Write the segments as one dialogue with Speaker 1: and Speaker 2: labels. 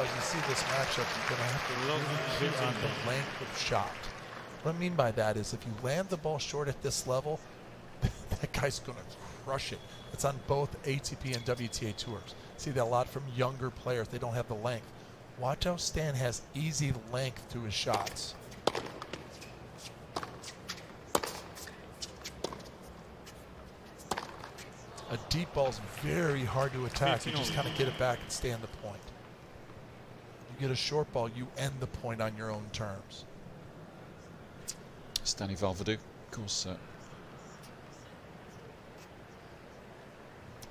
Speaker 1: because you see this matchup, you're going to have to really key on the length of shot. What I mean by that is if you land the ball short at this level, that guy's going to crush it. It's on both ATP and WTA tours. See that a lot from younger players. They don't have the length. Watch how Stan has easy length to his shots. A deep ball is very hard to attack. You just kind of get it back and stay on the point. You get a short ball, you end the point on your own terms.
Speaker 2: Stani Valverdue, of course. In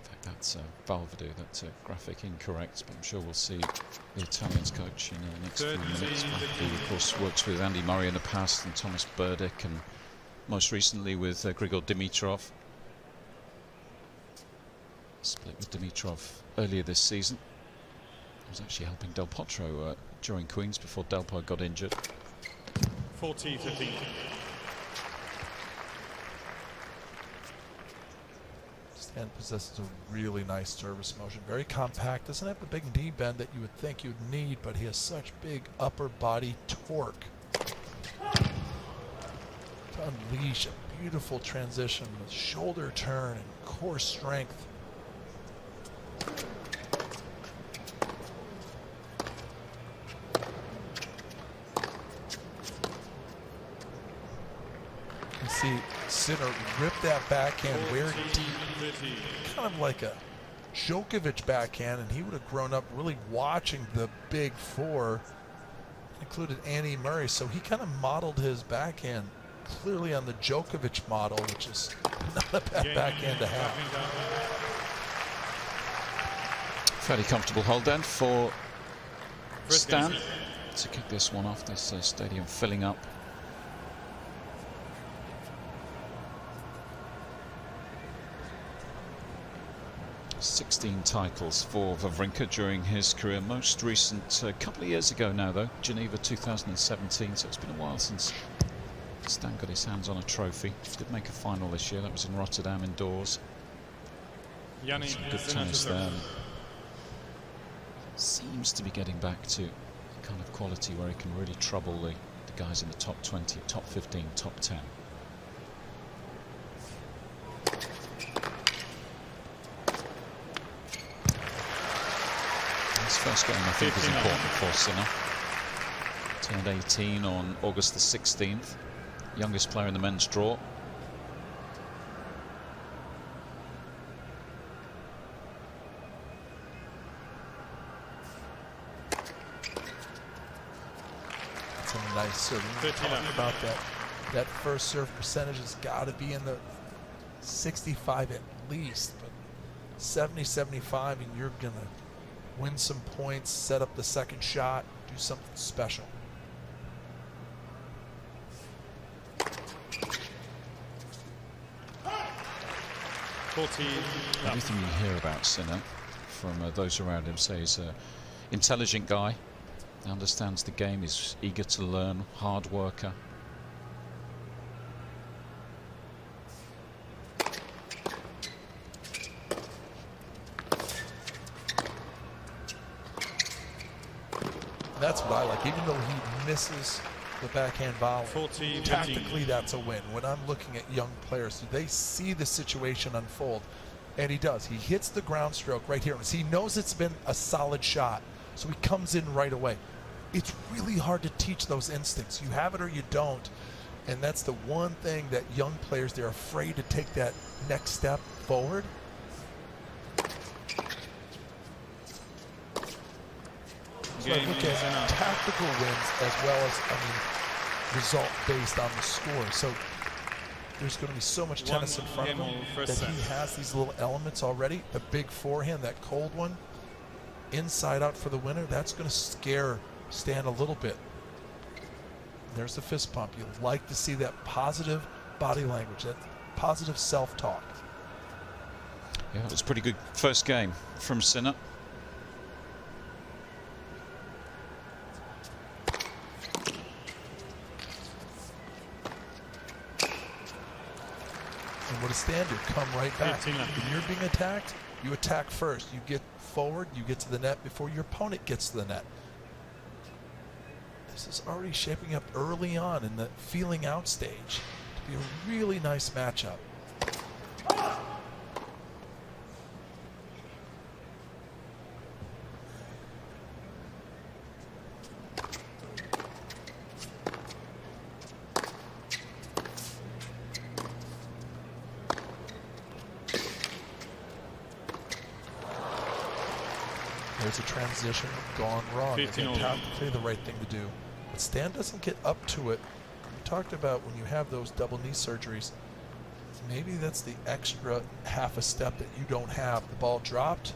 Speaker 2: fact, that's Valverdue. That's graphic incorrect, but I'm sure we'll see the Italians coach in the next few minutes. He, of course, works with Andy Murray in the past and Thomas Burdick, and most recently with Grigor Dimitrov. Split with Dimitrov earlier this season. He was actually helping Del Potro during Queens before Delpo got injured.
Speaker 3: 40-15.
Speaker 1: Stan possesses a really nice service motion. Very compact. Doesn't have the big knee bend that you would think you'd need, but he has such big upper body torque to unleash a beautiful transition with shoulder turn and core strength. See Sinner rip that backhand where deep, kind of like a Djokovic backhand, and he would have grown up really watching the big four, included Andy Murray, so he kind of modeled his backhand clearly on the Djokovic model, which is not a bad backhand to have.
Speaker 2: Fairly comfortable hold then for Stan to kick this one off. This stadium filling up. 16 titles for Wawrinka during his career. Most recent, a couple of years ago now though, Geneva 2017, so it's been a while since Stan got his hands on a trophy. Did make a final this year, that was in Rotterdam indoors.
Speaker 3: Jannik
Speaker 2: Good tennis there. Seems to be getting back to the kind of quality where he can really trouble the guys in the top 20, top 15, top 10. First game, I think, is important for Sinner. Turned 18 on August the 16th. Youngest player in the men's draw.
Speaker 1: That's a nice serve. Talk about that first serve percentage has got to be in the 65 at least, but 70, 75, and you're gonna win some points, set up the second shot, do something special.
Speaker 2: Everything you hear about Sinner from those around him say he's an intelligent guy, understands the game, is eager to learn, hard worker.
Speaker 1: That's what I like, even though he misses the backhand volley. Tactically, that's a win. When I'm looking at young players, do they see the situation unfold? And he does. He hits the ground stroke right here. He knows it's been a solid shot, so he comes in right away. It's really hard to teach those instincts. You have it or you don't. And that's the one thing that young players, they're afraid to take that next step forward. So I look at tactical wins as well as, result based on the score. So there's going to be so much tennis in front of him that he has these little elements already. The big forehand, that cold one, inside out for the winner, that's going to scare Stan a little bit. There's the fist pump. You like to see that positive body language, that positive self-talk.
Speaker 2: Yeah, that was a pretty good first game from Sinner.
Speaker 1: And what does Stan do? Come right back. When you're being attacked, You attack first. You get forward, you get to the net before your opponent gets to the net. This is already shaping up early on in the feeling out stage to be a really nice matchup. There's a transition gone wrong. It's tactically the right thing to do. But Stan doesn't get up to it. We talked about when you have those double knee surgeries, maybe that's the extra half a step that you don't have. The ball dropped,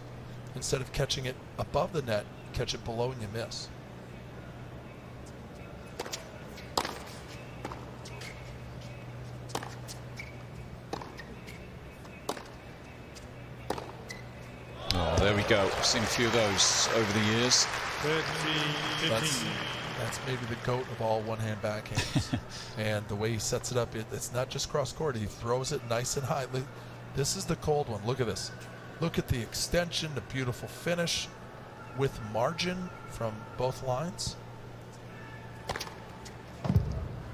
Speaker 1: instead of catching it above the net, catch it below and you miss.
Speaker 2: There we go. I've seen a few of those over the years.
Speaker 3: 30-15.
Speaker 1: That's maybe the GOAT of all one-hand backhands. And the way he sets it up, it's not just cross-court. He throws it nice and high. This is the cold one. Look at this. Look at the extension, the beautiful finish with margin from both lines.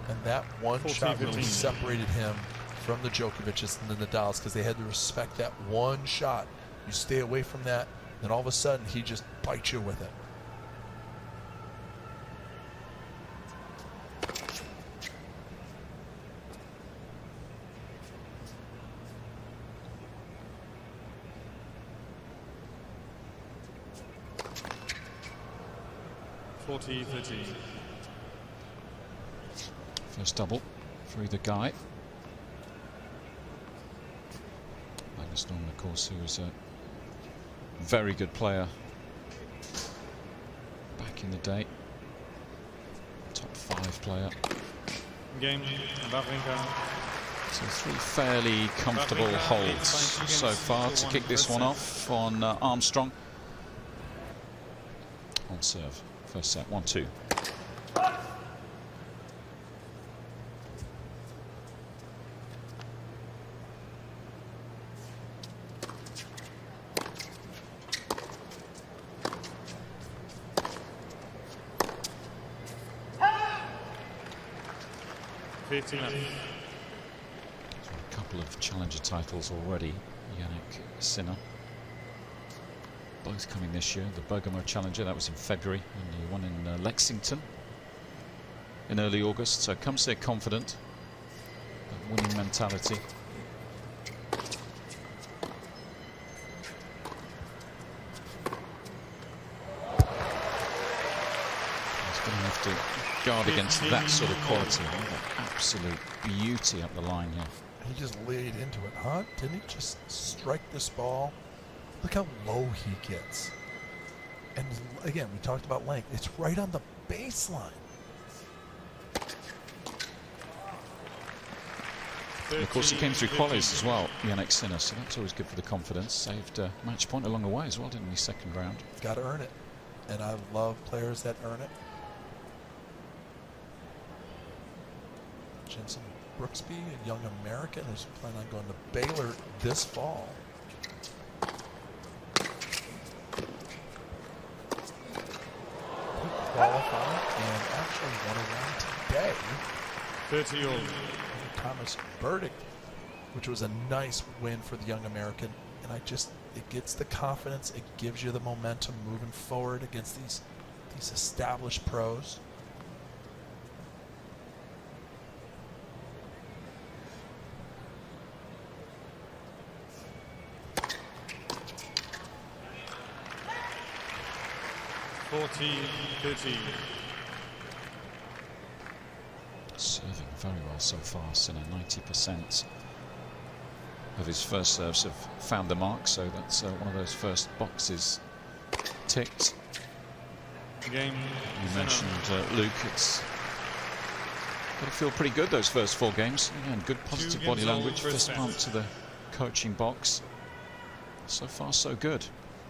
Speaker 1: And that one shot really separated him from the Djokovic's and the Nadal's because they had to respect that one shot. You stay away from that, then all of a sudden he just bites you with it.
Speaker 2: First double for either guy. Magnus Norman, of course, who was a very good player back in the day. Top 5 player.
Speaker 3: Game, Wawrinka.
Speaker 2: So 3 fairly comfortable holds so far to kick this one off on Armstrong. On serve. First set, 1-2. A couple of challenger titles already. Jannik Sinner. Both coming this year. The Bergamo Challenger, that was in February, and the one in Lexington in early August. So comes there confident, that winning mentality. He's going to have to guard against that sort of quality. Absolute beauty up the line here.
Speaker 1: He just laid into it, huh? Didn't he just strike this ball? Look how low he gets. And again, we talked about length. It's right on the baseline.
Speaker 2: And of course, he came through qualies as well, Jannik Sinner, so that's always good for the confidence. Saved a match point along the way as well, didn't he, second round?
Speaker 1: Got to earn it. And I love players that earn it. Jensen Brooksby, a young American who's planning on going to Baylor this fall. Qualified and actually won a round today.
Speaker 3: 30-all.
Speaker 1: Thomas Burdick, which was a nice win for the young American. And it gets the confidence, it gives you the momentum moving forward against these established pros.
Speaker 2: Serving very well so far, Sinner. 90% of his first serves have found the mark, so that's one of those first boxes ticked.
Speaker 3: Game.
Speaker 2: You mentioned Luke. It's got to feel pretty good those first 4 games. Again, good positive body language. Fist pump to the coaching box. So far, so good.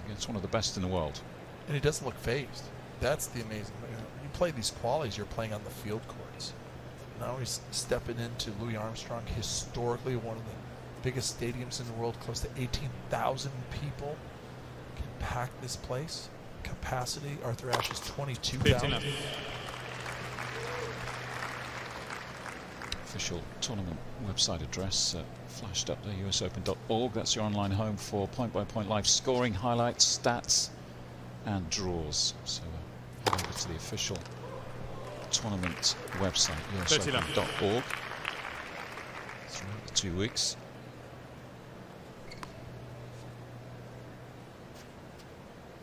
Speaker 2: Against one of the best in the world.
Speaker 1: And he doesn't look phased. That's the amazing. You play these qualies, you're playing on the field courts. Now he's stepping into Louis Armstrong, historically one of biggest stadiums in the world, close to 18,000 people can pack this place. Capacity, Arthur Ashe's 22,000.
Speaker 2: Official tournament website address flashed up there, usopen.org. That's your online home for point-by-point live scoring, highlights, stats, and draws. So head over to the official tournament website, usopen.org. Throughout the 2 weeks.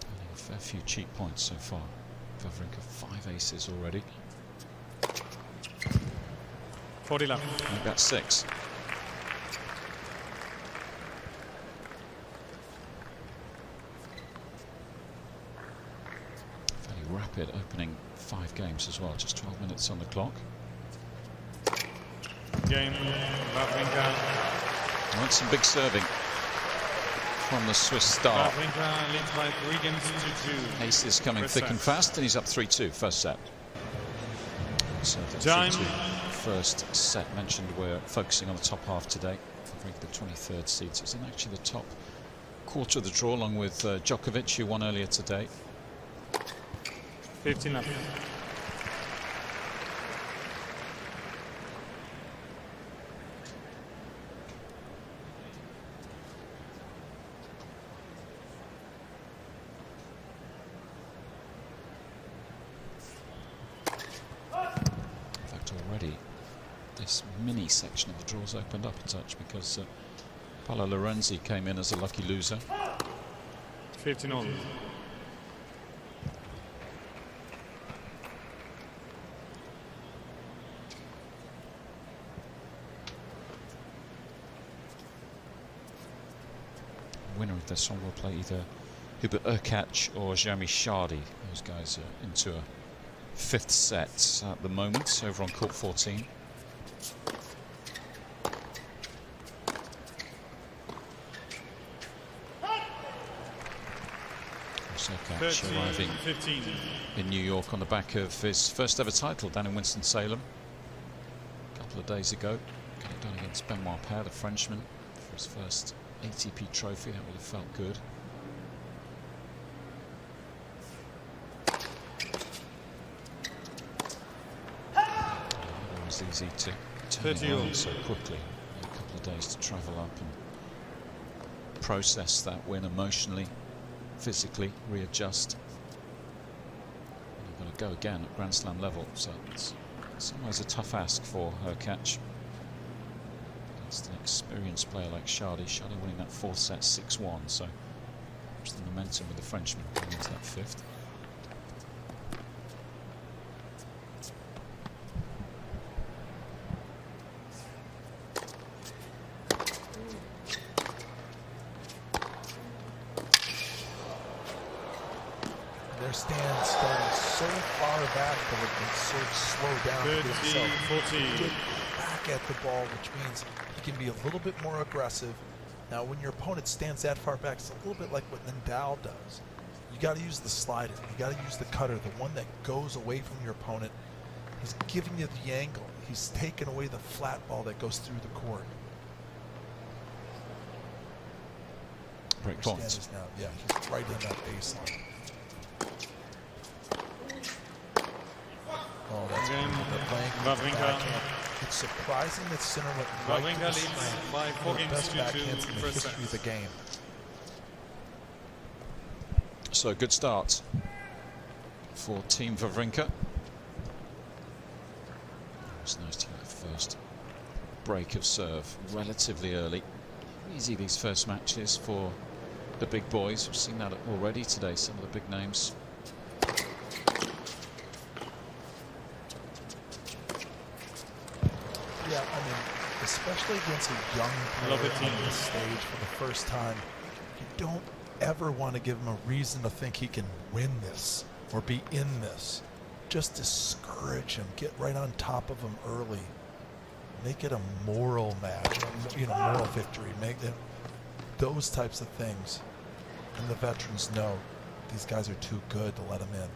Speaker 2: Earning a fair few cheap points so far. Wawrinka 5 aces already.
Speaker 3: 40 left.
Speaker 2: I think that's 6. Fairly rapid opening 5 games as well, just 12 minutes on the clock.
Speaker 3: Game, Wawrinka.
Speaker 2: I want some big serving from the Swiss star.
Speaker 3: Wawrinka leads by 3 games to 2.
Speaker 2: Aces coming
Speaker 3: First
Speaker 2: thick
Speaker 3: set.
Speaker 2: and fast, and he's up 3-2, first set. So the
Speaker 3: Time.
Speaker 2: 3-2 first set. Mentioned we're focusing on the top half today. Wawrinka, the 23rd seed, so it's in actually the top quarter of the draw, along with Djokovic, who won earlier today.
Speaker 3: 15 left.
Speaker 2: Already this mini section of the draws opened up a touch because Paolo Lorenzi came in as a lucky loser.
Speaker 3: 15 all.
Speaker 2: Winner of this one will play either Hubert Urkacz or Jeremy Chardy. Those guys are into a 5th set at the moment over on court 14. Urkacz arriving
Speaker 3: 15.
Speaker 2: in New York on the back of his first ever title down in Winston-Salem a couple of days ago. Got it done against Benoit Paire, the Frenchman, for his first ATP trophy. That would have felt good. It was easy to turn it on so quickly. A couple of days to travel up and process that win emotionally, physically, readjust. And you've got to go again at Grand Slam level, so it's in some ways a tough ask for Urkacz against an experienced player like Chardy. Chardy winning that 4th set 6-1, so just the momentum with the Frenchman going into that 5th.
Speaker 1: Their stand starting so far back that it can sort of slow down.
Speaker 3: Good,
Speaker 1: to get himself
Speaker 3: 14.
Speaker 1: good back at the ball, which means he can be a little bit more aggressive. Now, when your opponent stands that far back, it's a little bit like what Nadal does. You got to use the slider. You got to use the cutter, the one that goes away from your opponent. He's giving you the angle. He's taking away the flat ball that goes through the court.
Speaker 2: Break points.
Speaker 1: Now, yeah, he's right in that baseline. Oh, that's
Speaker 3: Again,
Speaker 1: playing
Speaker 3: Wawrinka.
Speaker 1: backhand. It's surprising that Sinner went right to
Speaker 3: Wawrinka
Speaker 1: the
Speaker 3: leads
Speaker 1: slam.
Speaker 3: by 4
Speaker 1: One of the
Speaker 3: games
Speaker 1: best
Speaker 3: to
Speaker 1: backhands
Speaker 3: 2
Speaker 1: in the
Speaker 3: first
Speaker 1: history of the
Speaker 3: set.
Speaker 1: game.
Speaker 2: So good start for Team Wawrinka. It's nice to get the first break of serve relatively early. Easy these first matches for the big boys. We've seen that already today, some of the big names.
Speaker 1: Yeah, I mean, especially against a young player on this stage for the first time, you don't ever want to give him a reason to think he can win this or be in this. Just discourage him, get right on top of him early, make it a moral match, moral victory, make it those types of things. And the veterans know these guys are too good to let him in.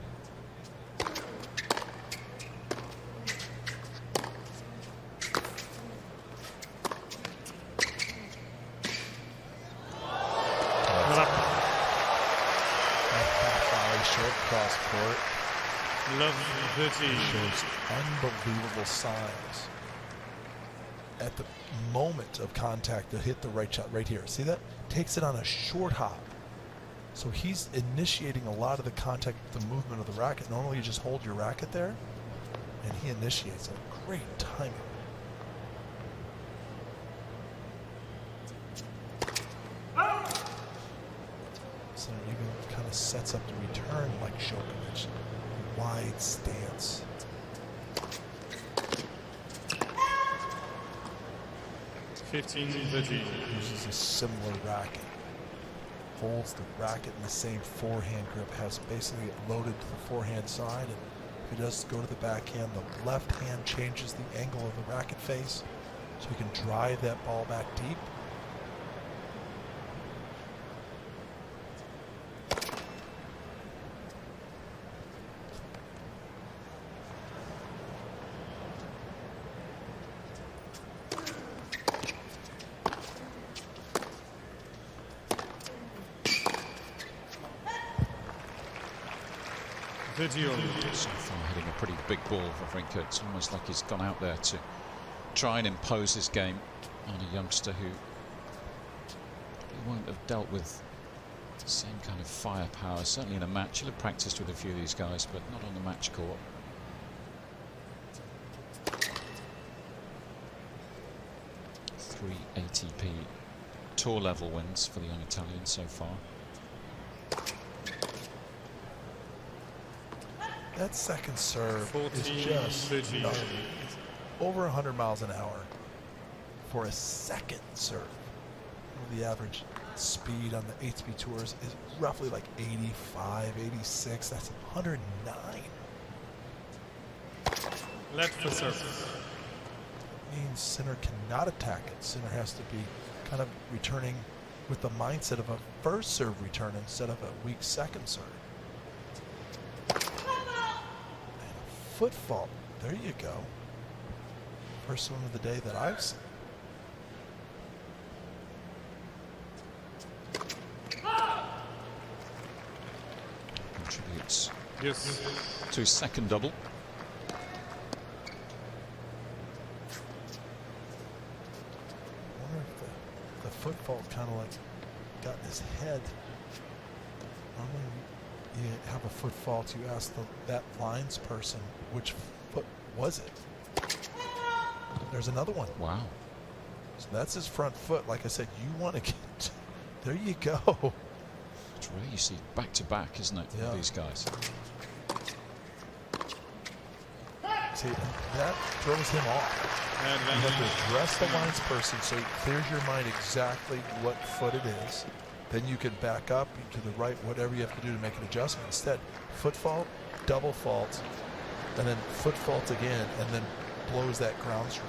Speaker 3: Love 30.
Speaker 1: Shows unbelievable signs at the moment of contact to hit the right shot right here. See that? Takes it on a short hop. So he's initiating a lot of the contact, the movement of the racket. Normally you just hold your racket there, and he initiates it. Great timing. So even kind of sets up the return like Djokovic. Wide stance. Uses a similar racket. Holds the racket in the same forehand grip. Has basically loaded to the forehand side. And if he does go to the backhand, the left hand changes the angle of the racket face, so he can drive that ball back deep.
Speaker 2: So far hitting a pretty big ball for Wawrinka. It's almost like he's gone out there to try and impose his game on a youngster who won't have dealt with the same kind of firepower. Certainly in a match, he'll have practiced with a few of these guys, but not on the match court. Three ATP tour level wins for the young Italian so far.
Speaker 1: That second serve is just over 100 miles an hour for a second serve. The average speed on the ATP tours is roughly like 85, 86. That's 109.
Speaker 3: Left for serve.
Speaker 1: Means Sinner cannot attack it. Sinner has to be kind of returning with the mindset of a first serve return instead of a weak second serve. Foot fault. There you go. First one of the day that I've seen.
Speaker 2: Contributes to his second double.
Speaker 1: I wonder if the foot fault kind of like got in his head. Normally you have a foot fault, you ask that lines person, which foot was it? There's another one.
Speaker 2: Wow.
Speaker 1: So that's his front foot. Like I said, you want to get, there you go.
Speaker 2: It's really, you see, back to back, isn't it,
Speaker 1: yeah.
Speaker 2: with these guys?
Speaker 1: See, that throws him off. You have to address the lines person so it clears your mind exactly what foot it is. Then you can back up to the right, whatever you have to do to make an adjustment. Instead, foot fault, double fault, and then foot fault again, and then blows that ground stroke.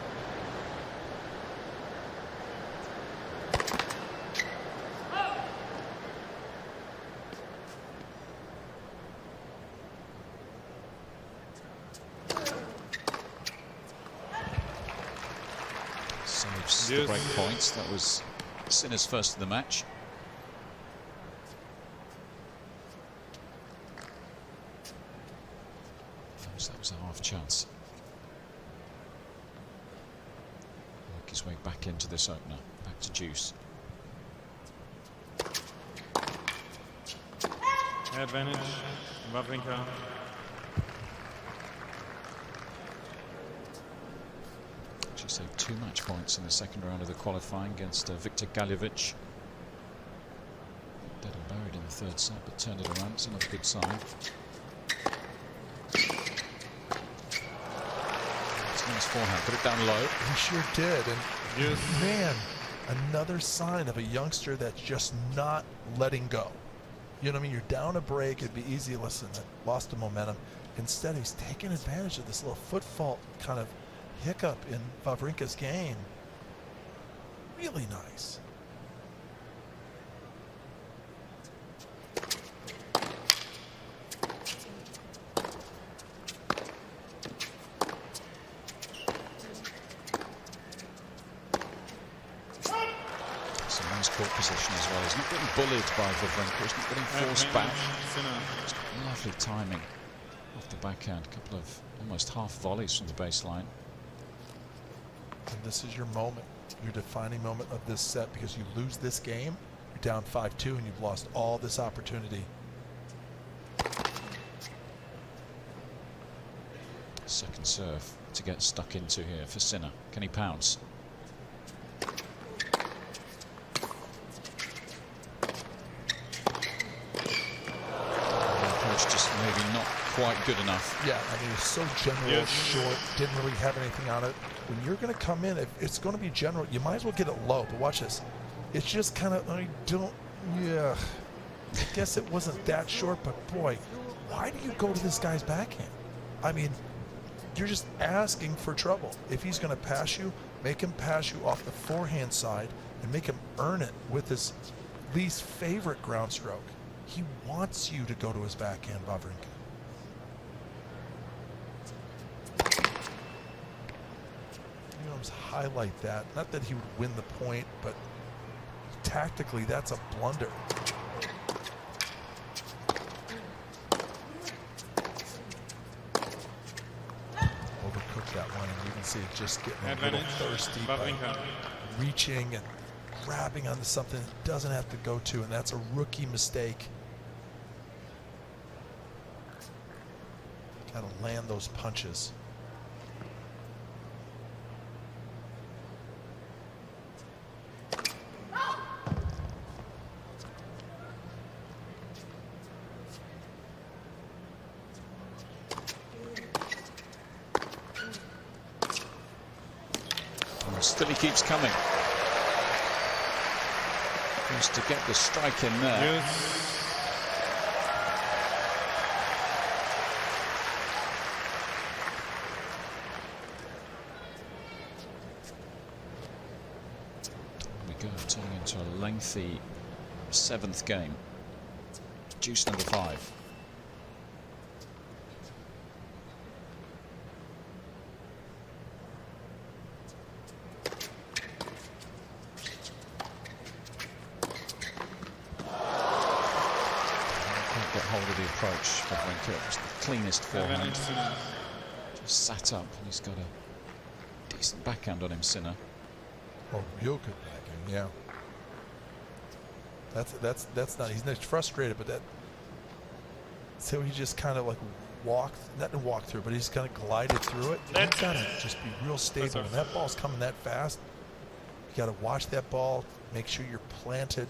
Speaker 2: Saves the break points. That was Sinner's first of the match. That was a half chance. Work his way back into this opener. Back to deuce.
Speaker 3: Advantage, Wawrinka.
Speaker 2: She saved 2 match points in the second round of the qualifying against Viktor Galjevic. Dead and buried in the third set, but turned it around. It's another good sign. Forehand, put it down low.
Speaker 1: He sure did. And man, another sign of a youngster that's just not letting go. You know what I mean? You're down a break. It'd be easy. Listen, I lost the momentum. Instead, he's taking advantage of this little foot fault kind of hiccup in Wawrinka's game. Really nice.
Speaker 2: Court position as well. He's not getting bullied by Wawrinka. He's not getting forced back. He's got lovely timing. Off the backhand, a couple of almost half volleys from the baseline.
Speaker 1: And this is your moment, your defining moment of this set, because you lose this game, you're down 5-2, and you've lost all this opportunity.
Speaker 2: Second serve to get stuck into here for Sinner. Can he pounce? Just maybe not quite good enough.
Speaker 1: Yeah, I mean, it's so general, short, didn't really have anything on it. When you're going to come in, if it's going to be general, you might as well get it low. But watch this. It's just kind of, I guess it wasn't that short, but boy, why do you go to this guy's backhand? I mean, you're just asking for trouble. If he's going to pass you, make him pass you off the forehand side and make him earn it with his least favorite ground stroke. He wants you to go to his backhand, Wawrinka. You know, highlight that. Not that he would win the point, but tactically, that's a blunder. Overcooked that one, and you can see it just getting a little thirsty by reaching and grabbing onto something it doesn't have to go to, and that's a rookie mistake. Got to land those punches.
Speaker 2: And still he keeps coming. Needs to get the strike in there.
Speaker 3: Yes.
Speaker 2: Turning into a lengthy 7th game. Juice number 5. Can't get hold of the approach for Wawrinka. It was the cleanest forehand. Just sat up, and he's got a decent backhand on him, Sinner.
Speaker 1: Oh, real good backhand, yeah. That's not, he's not frustrated, but that, so he just kind of like not walked through, but he's kind of glided through it. You've got to just be real stable. When that ball's coming that fast, you got to watch that ball, make sure you're planted.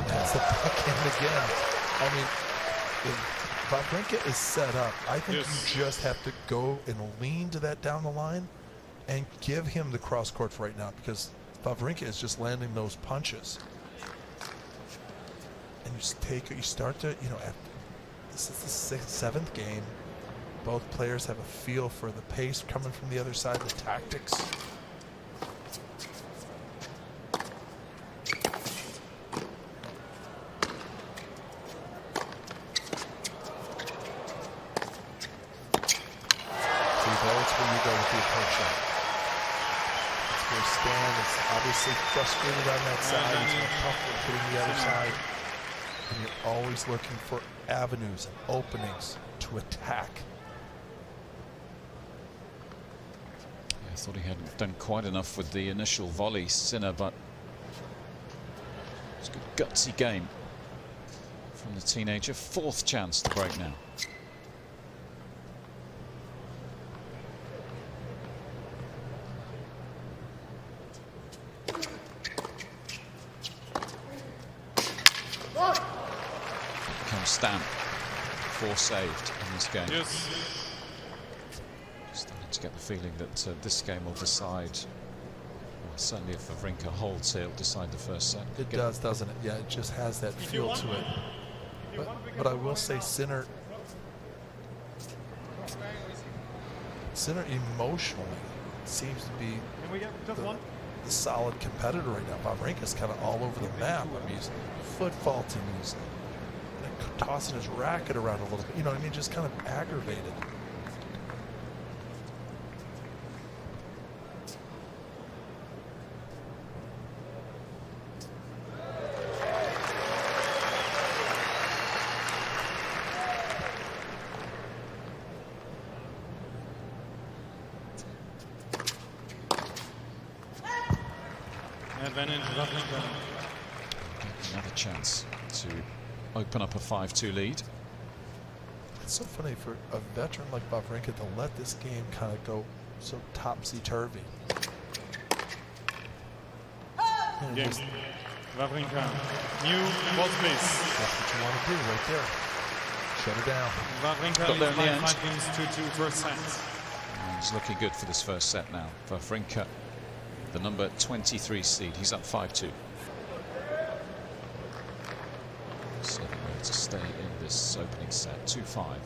Speaker 1: That's the backhand again. I mean, Wawrinka is set up. I think you just have to go and lean to that down the line and give him the cross court for right now, because Wawrinka is just landing those punches. And you just you start to, you know, this is the 7th game. Both players have a feel for the pace coming from the other side, the tactics. That's where you go with the approach shot. That's where Stan is obviously frustrated on that side. He's more comfortable hitting the other side. And you're always looking for avenues and openings to attack.
Speaker 2: I thought he hadn't done quite enough with the initial volley, Sinner, but it's a good gutsy game from the teenager. 4th chance to break now. Stan, 4 saved in this game.
Speaker 3: Yes.
Speaker 2: Starting to get the feeling that this game will decide. Well, certainly if Wawrinka holds here, it'll decide the first set.
Speaker 1: It does, doesn't it? Yeah, it just has that feel to it. But I will say Sinner emotionally seems to be the solid competitor right now. Wawrinka's kind of all over the map. I mean, he's foot faulting, he's tossing his racket around a little bit. You know what I mean? Just kind of aggravated.
Speaker 3: Advantage Wawrinka.
Speaker 2: Another chance to open up a 5-2 lead.
Speaker 1: It's so funny for a veteran like Wawrinka to let this game kind of go so topsy-turvy.
Speaker 3: Game. Wawrinka. New ball space.
Speaker 1: That's what you want to do right there. Shut her down.
Speaker 3: Wawrinka
Speaker 2: Got there in the
Speaker 3: leads
Speaker 2: end.
Speaker 3: by 5 games 2-2 first set.
Speaker 2: And he's looking good for this first set now. Wawrinka, the number 23 seed. He's up 5-2. Serving well to stay in this opening set. 2-5.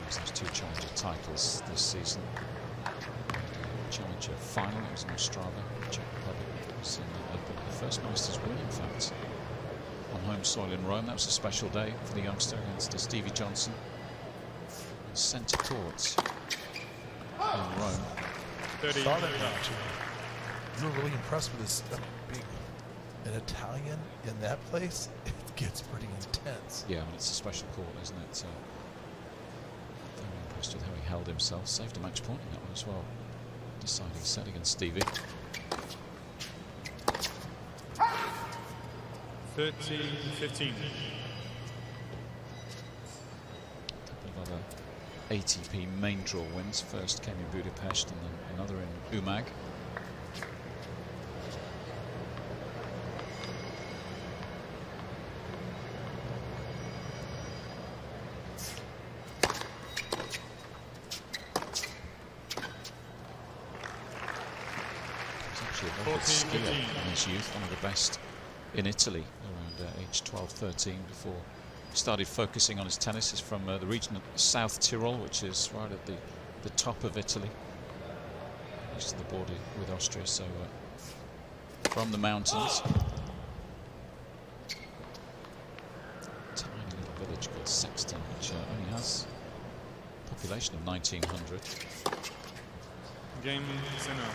Speaker 2: As those two challenger titles this season. Challenger final, it was in Australia, Czech Republic. It was in the Open. The first Masters win, in fact, on home soil in Rome. That was a special day for the youngster against Stevie Johnson. Centre courts in Rome.
Speaker 3: 30.
Speaker 1: You were really impressed with this being an Italian in that place. It gets pretty intense.
Speaker 2: Yeah, and it's a special court, isn't it? Very impressed with how he held himself. Saved a match point in that one as well. Deciding set against Stevie.
Speaker 3: 13-15.
Speaker 2: Couple of other ATP main draw wins. First came in Budapest and then another in Umag. Skier in his youth, one of the best in Italy, around age 12-13, before he started focusing on his tennis. He's from the region of South Tyrol, which is right at the top of Italy, east of the border with Austria, so from the mountains. Tiny little village called Sexton, which only has a population of 1,900.
Speaker 3: Game Sinner.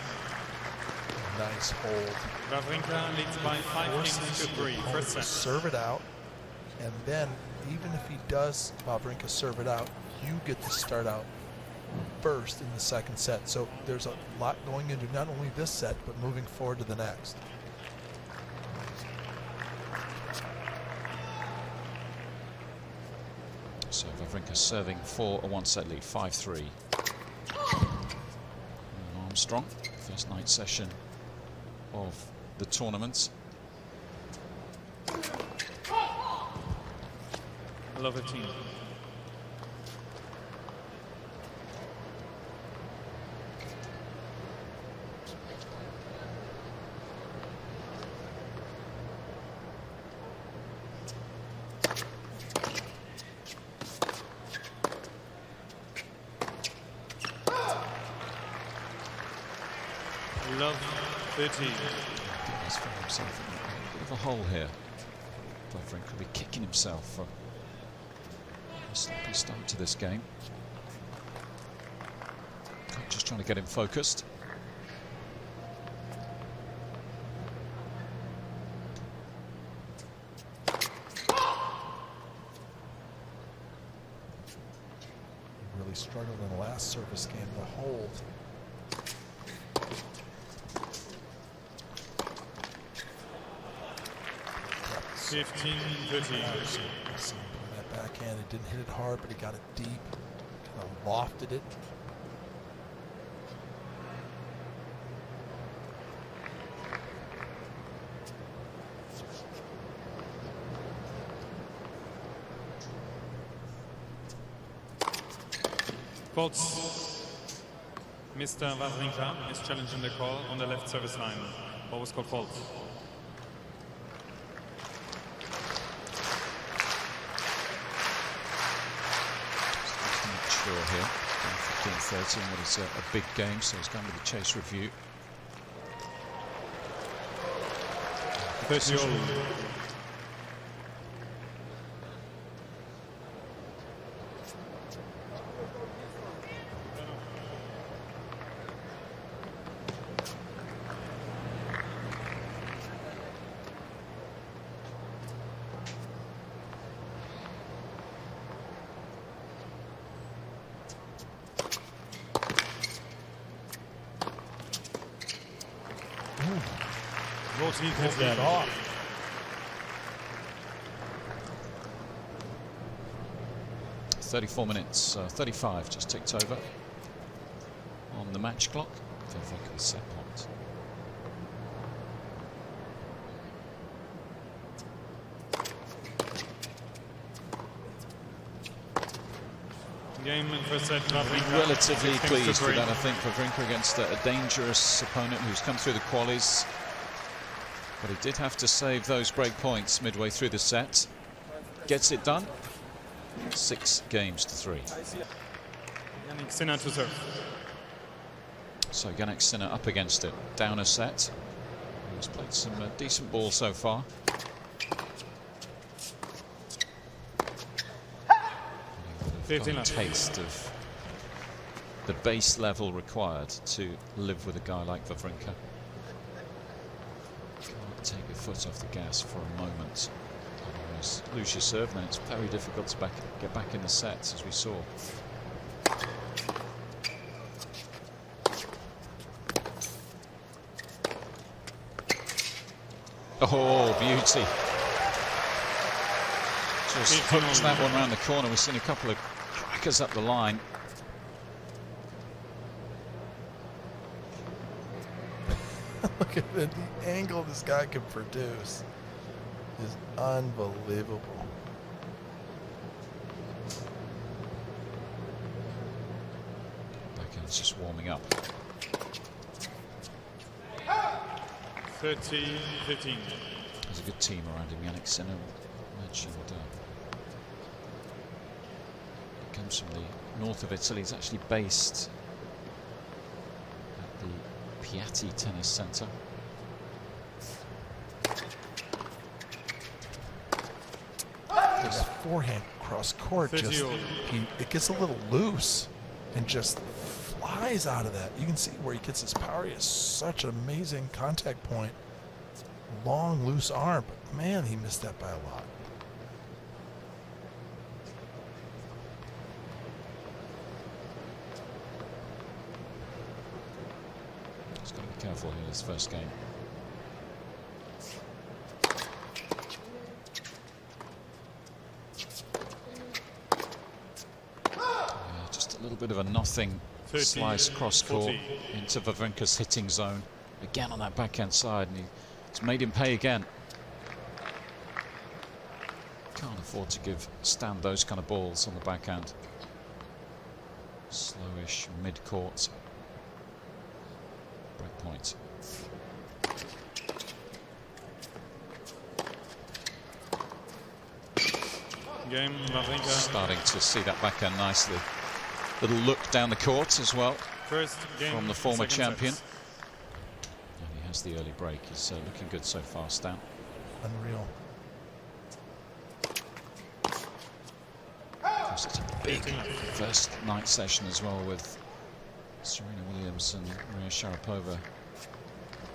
Speaker 1: Nice hold.
Speaker 3: Wawrinka leads by 5 games to 3. First set.
Speaker 1: Serve it out, and then even if he does, Wawrinka serve it out, you get to start out first in the second set. So there's a lot going into not only this set, but moving forward to the next.
Speaker 2: So Wawrinka serving for a 1-set lead, 5-3. Armstrong, first night session of the tournament.
Speaker 3: I love it, team. Love 13.
Speaker 2: He's found himself in a bit of a hole here. Wawrinka will be kicking himself for a sloppy start to this game. Just trying to get him focused.
Speaker 1: Really struggled in the last service game to hold.
Speaker 3: That
Speaker 1: backhand, it didn't hit it hard, but he got it deep, kind of lofted it.
Speaker 3: Faults. Mr. Wawrinka is challenging the call on the left service line. What was called fault?
Speaker 2: Here, 15-13, what is a big game, so he's going with the chase review.
Speaker 3: 30 all.
Speaker 1: pulled that off.
Speaker 2: .34 35 just ticked over on the match clock. Wawrinka set point.
Speaker 3: Game in first set, Wawrinka.
Speaker 2: Relatively pleased with that, I think, Wawrinka against a dangerous opponent who's come through the qualies. But he did have to save those break points midway through the set. Gets it done. 6 games to 3.
Speaker 3: Jannik Sinner to serve.
Speaker 2: So Jannik Sinner up against it. Down a set. He's played some decent ball so far. Got a taste of the base level required to live with a guy like Wawrinka. Can't take your foot off the gas for a moment. Otherwise, lose your serve, and then it's very difficult to get back in the sets, as we saw. Oh, beauty. Just hooks that one around the corner. We've seen a couple of crackers up the line.
Speaker 1: Look at the angle this guy can produce is unbelievable.
Speaker 2: Backhand's just warming up.
Speaker 3: 30-15.
Speaker 2: There's a good team around him. Jannik Sinner mentioned. Comes from the north of Italy. He's actually based at the Piatti Tennis Centre.
Speaker 1: His forehand cross court just it gets a little loose and just flies out of that. You can see where he gets his power. He has such an amazing contact point. Long, loose arm, but man, he missed that by a lot.
Speaker 2: He's got to be careful here this first game. Just a little bit of a nothing slice cross court into Wawrinka's hitting zone. Again on that backhand side, and it's made him pay again. Can't afford to give Stan those kind of balls on the backhand. Slowish mid-court. Break point.
Speaker 3: Game, Wawrinka.
Speaker 2: Starting to see that backhand nicely. Little look down the court as well.
Speaker 3: First game
Speaker 2: from the former champion.
Speaker 3: set.
Speaker 2: And he has the early break. He's looking good so far, Stan.
Speaker 1: Unreal.
Speaker 2: It's a big first night session as well, with Serena Williams and Maria Sharapova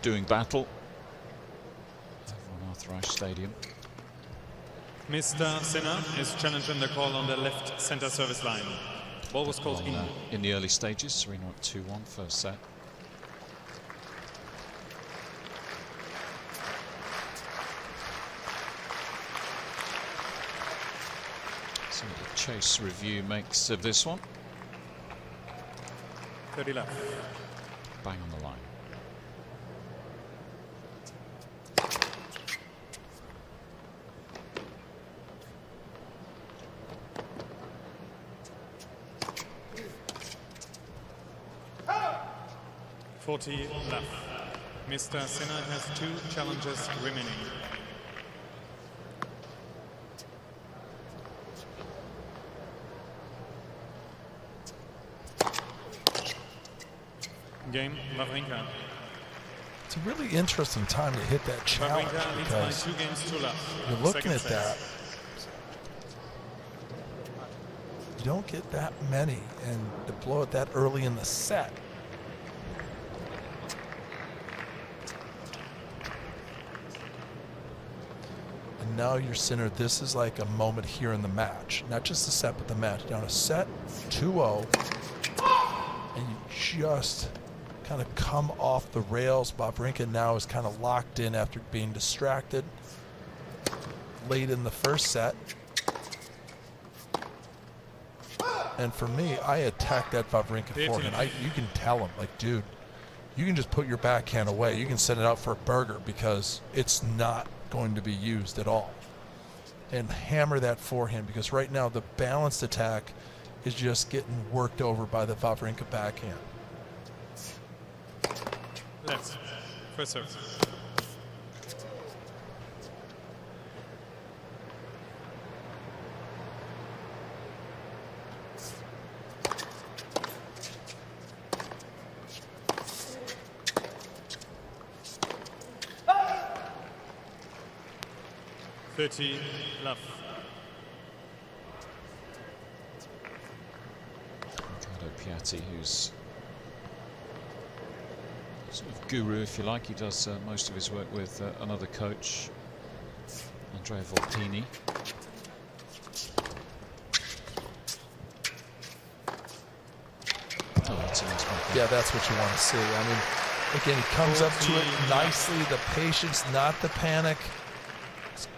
Speaker 2: doing battle over on Arthur Ashe Stadium.
Speaker 3: Mr. Sinner is challenging the call on the left center service line. Ball was called
Speaker 2: In the early stages, Serena up 2-1 first set. So the chase review makes of this one.
Speaker 3: 30 left.
Speaker 2: Bang on the line.
Speaker 3: Left. Mr. Sinner has 2 challenges remaining. Game, Wawrinka.
Speaker 1: It's a really interesting time to hit that challenge because
Speaker 3: 2 games to love.
Speaker 1: you're looking at that. You don't get that many, and to blow it that early in the set. And now you're Sinner. This is like a moment here in the match, not just the set, but the match. Down a set, 2-0, and you just kind of come off the rails. Wawrinka now is kind of locked in after being distracted late in the first set. And for me, I attack that Wawrinka forehand. You can tell him, like, dude, you can just put your backhand away. You can send it out for a burger because it's not going to be used at all. And hammer that forehand, because right now the balanced attack is just getting worked over by the Wawrinka backhand.
Speaker 3: Left. First serve. Love.
Speaker 2: Ricardo Piatti, who's sort of guru, if you like. He does most of his work with another coach, Andrea Volpini. Oh, that's a nice one.
Speaker 1: Yeah, that's what you want to see. I mean, again, he comes up to it nicely. The patience, not the panic.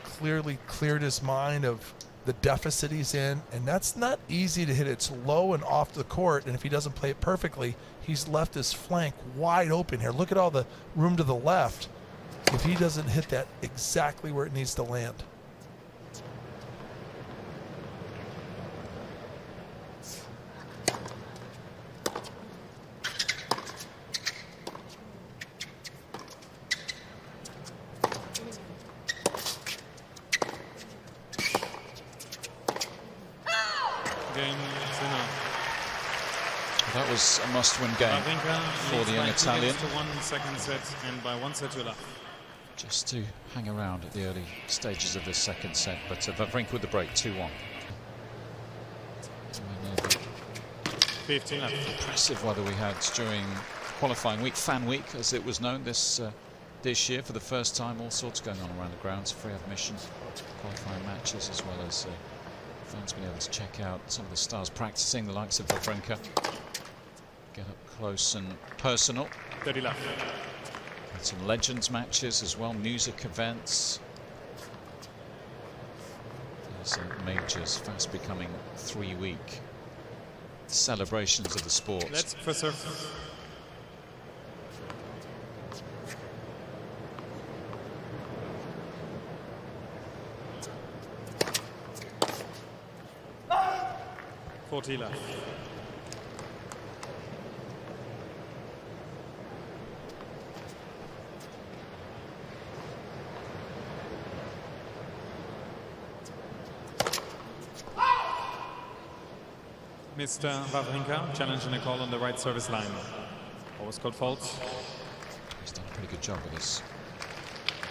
Speaker 1: Clearly cleared his mind of the deficit he's in, and that's not easy to hit. It's low and off the court, and if he doesn't play it perfectly, he's left his flank wide open here. Look at all the room to the left if he doesn't hit that exactly where it needs to land.
Speaker 2: That was a must-win game for the young Italian.
Speaker 3: To 1 second set, and by 1 set to love.
Speaker 2: Just to hang around at the early stages of this second set, but Wawrinka with the break, 2-1.
Speaker 3: 15 left.
Speaker 2: Impressive weather we had during qualifying week, fan week as it was known this year for the first time. All sorts going on around the grounds, free admission, qualifying matches, as well as fans being able to check out some of the stars practicing, the likes of Wawrinka. Get up close and personal.
Speaker 3: 30 left.
Speaker 2: And some Legends matches as well, music events. These majors fast becoming 3-week celebrations of the sport.
Speaker 3: Let's first serve. $40 left. Mr. Wawrinka challenging a call on the right service line. What was called fault?
Speaker 2: He's done a pretty good job with his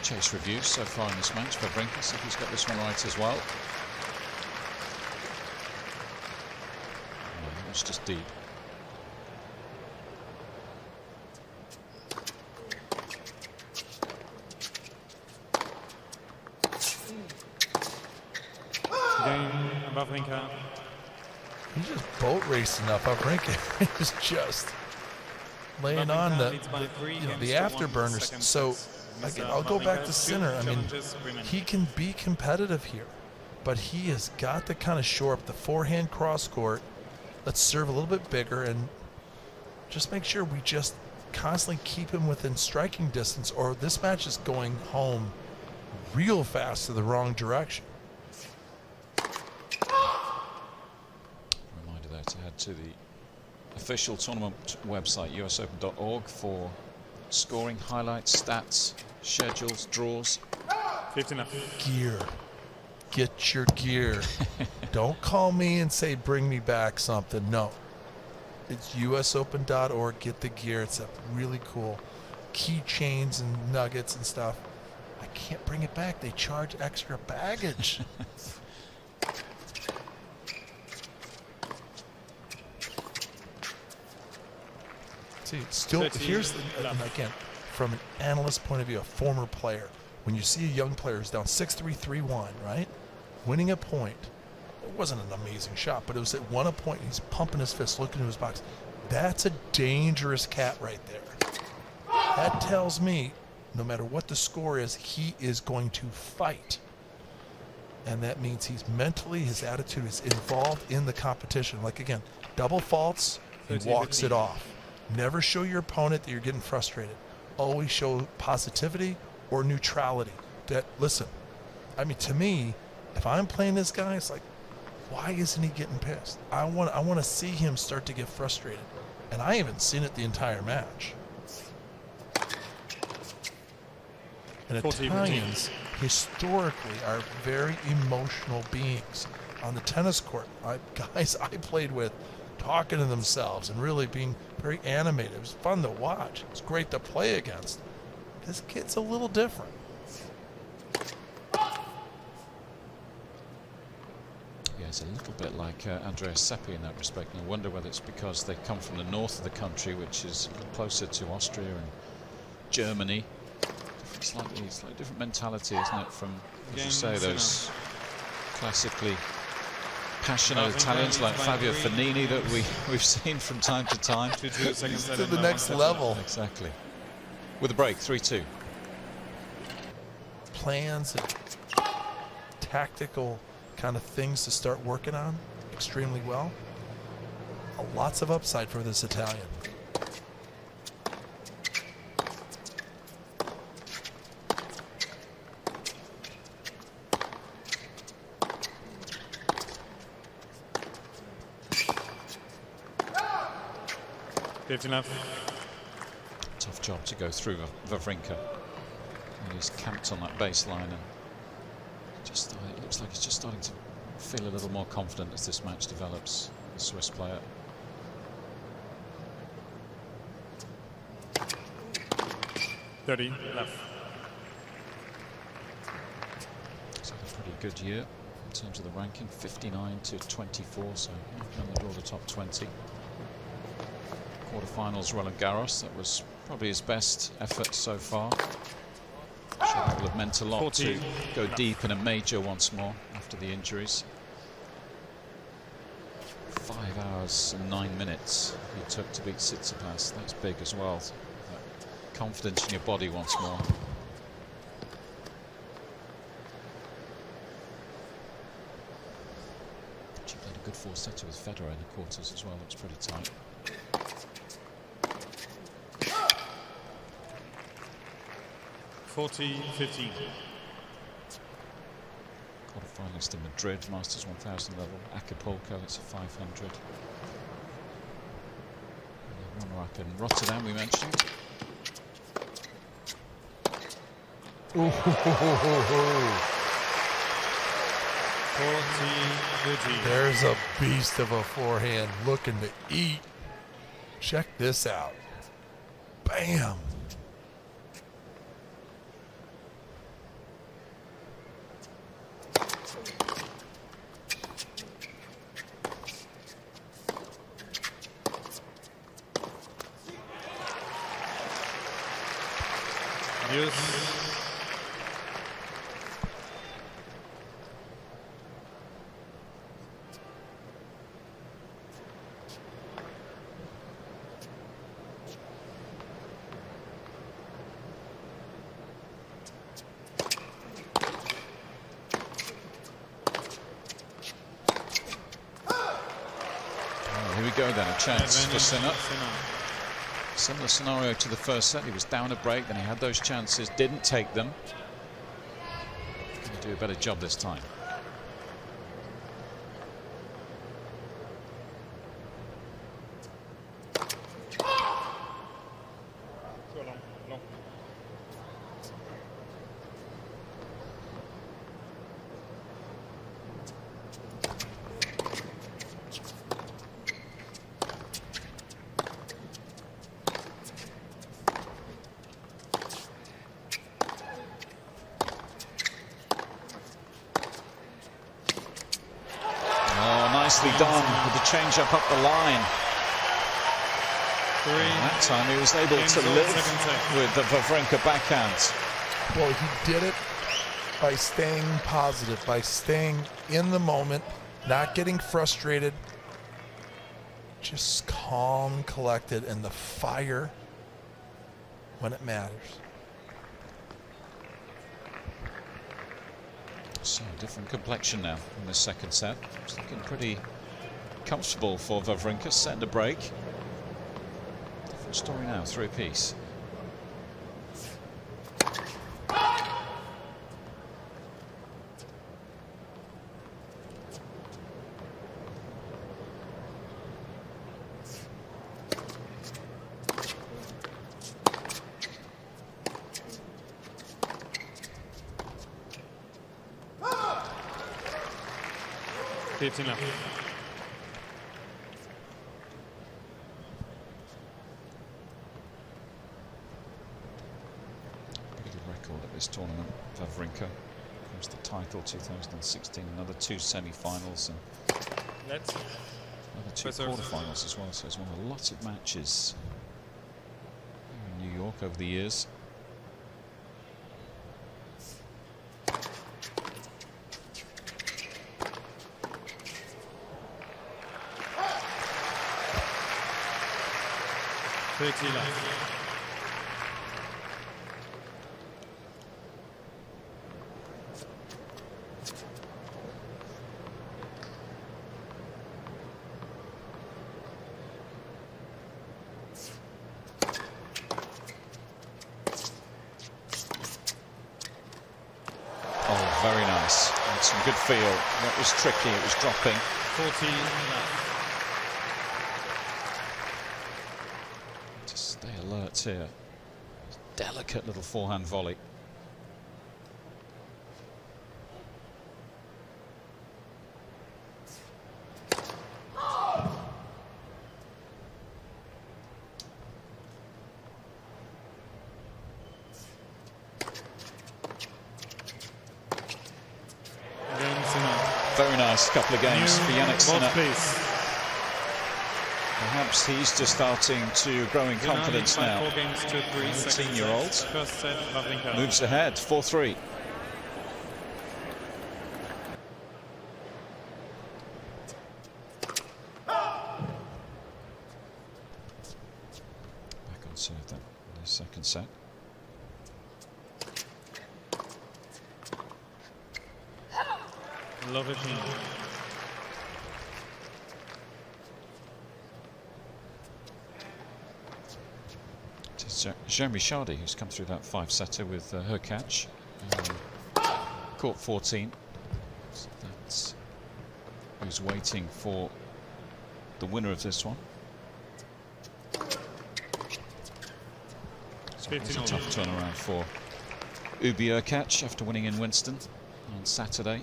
Speaker 2: chase reviews so far in this match. Wawrinka, see if he's got this one right as well. No, it's just deep.
Speaker 3: Game, Wawrinka.
Speaker 1: He's just boat racing up. Wawrinka is just laying on the afterburners. So again, I'll go back to Sinner. I mean, he can be competitive here, but he has got to kind of shore up the forehand cross court. Let's serve a little bit bigger and just make sure we just constantly keep him within striking distance, or this match is going home real fast to the wrong direction.
Speaker 2: To head to the official tournament website, usopen.org, for scoring, highlights, stats, schedules, draws.
Speaker 3: 15 left.
Speaker 1: Gear. Get your gear. Don't call me and say, bring me back something. No. It's usopen.org. Get the gear. It's a really cool keychains and nuggets and stuff. I can't bring it back. They charge extra baggage. See, still, here's the, again, from an analyst point of view, a former player, when you see a young player who's down 6-3, 3-1, right? Winning a point. It wasn't an amazing shot, but it was at one point, he's pumping his fist, looking into his box. That's a dangerous cat right there. That tells me, no matter what the score is, he is going to fight. And that means he's mentally, his attitude is involved in the competition. Like, again, double faults, he walks it off. Never show your opponent that you're getting frustrated. Always show positivity or neutrality. That, listen, I mean, to me, if I'm playing this guy, it's like, why isn't he getting pissed? I want to see him start to get frustrated. And I haven't seen it the entire match. And Italians historically are very emotional beings on the tennis court. Guys I played with talking to themselves and really being very animated. It was fun to watch. It's great to play against. This kid's a little different.
Speaker 2: Yeah, it's a little bit like Andrea Seppi in that respect. And I wonder whether it's because they come from the north of the country, which is closer to Austria and Germany. Slightly different mentality, isn't it, from, as you say, those classically passionate Italians like Fabio Fognini that we've seen from time to time.
Speaker 1: To the next level.
Speaker 2: Exactly. With a break, 3-2.
Speaker 1: Plans and tactical kind of things to start working on extremely well. Lots of upside for this Italian.
Speaker 2: Tough job to go through Wawrinka. And he's camped on that baseline, and just it looks like he's just starting to feel a little more confident as this match develops. The Swiss player.
Speaker 3: Left.
Speaker 2: He's had a pretty good year in terms of the ranking, 59 to 24, so on the door to top 20. Quarterfinals Roland Garros, that was probably his best effort so far. Sure, that will have meant a lot to go deep in a major once more after the injuries. 5 hours and 9 minutes he took to beat Tsitsipas. That's big as well. That confidence in your body once more. She played a good four-setter with Federer in the quarters as well. Looks pretty tight.
Speaker 3: (40-15).
Speaker 2: Quarterfinalist in Madrid, Masters 1000 level. Acapulco, it's a 500. And the runner-up in Rotterdam, we mentioned.
Speaker 1: Ooh.
Speaker 3: 40-15.
Speaker 1: There's a beast of a forehand looking to eat. Check this out. Bam.
Speaker 3: Yes.
Speaker 2: Here we go then, a chance for Sinner. Similar scenario to the first set. He was down a break, then he had those chances, didn't take them. Going to do a better job this time. Nicely done with the change up the line. And that time he was able to live with the Wawrinka backhand.
Speaker 1: Well, he did it by staying positive, by staying in the moment, not getting frustrated, just calm and collected, and the fire when it matters.
Speaker 2: So, different complexion now in the second set. It's looking pretty comfortable for Wawrinka. Set a break. Different story now, 3 apiece.
Speaker 3: Left.
Speaker 2: Look at the record at this tournament. Wawrinka comes the title 2016, another 2 semi-finals and another 2 quarter-finals as well. So he's won a lot of matches in New York over the years. Very nice. Had some good feel. That was tricky. It was dropping.
Speaker 3: 14.
Speaker 2: Just stay alert here. Delicate little forehand volley. Very nice couple of games for Jannik Sinner. Perhaps he's just starting to grow in confidence now. 18-year-old moves ahead, 4-3. Back on serve then in the second set.
Speaker 3: Love it.
Speaker 2: It's Jeremy Chardy who's come through that 5-setter with her catch. Court 14. So that's who's waiting for the winner of this one. So it was a tough turnaround for Ubi catch after winning in Winston on Saturday.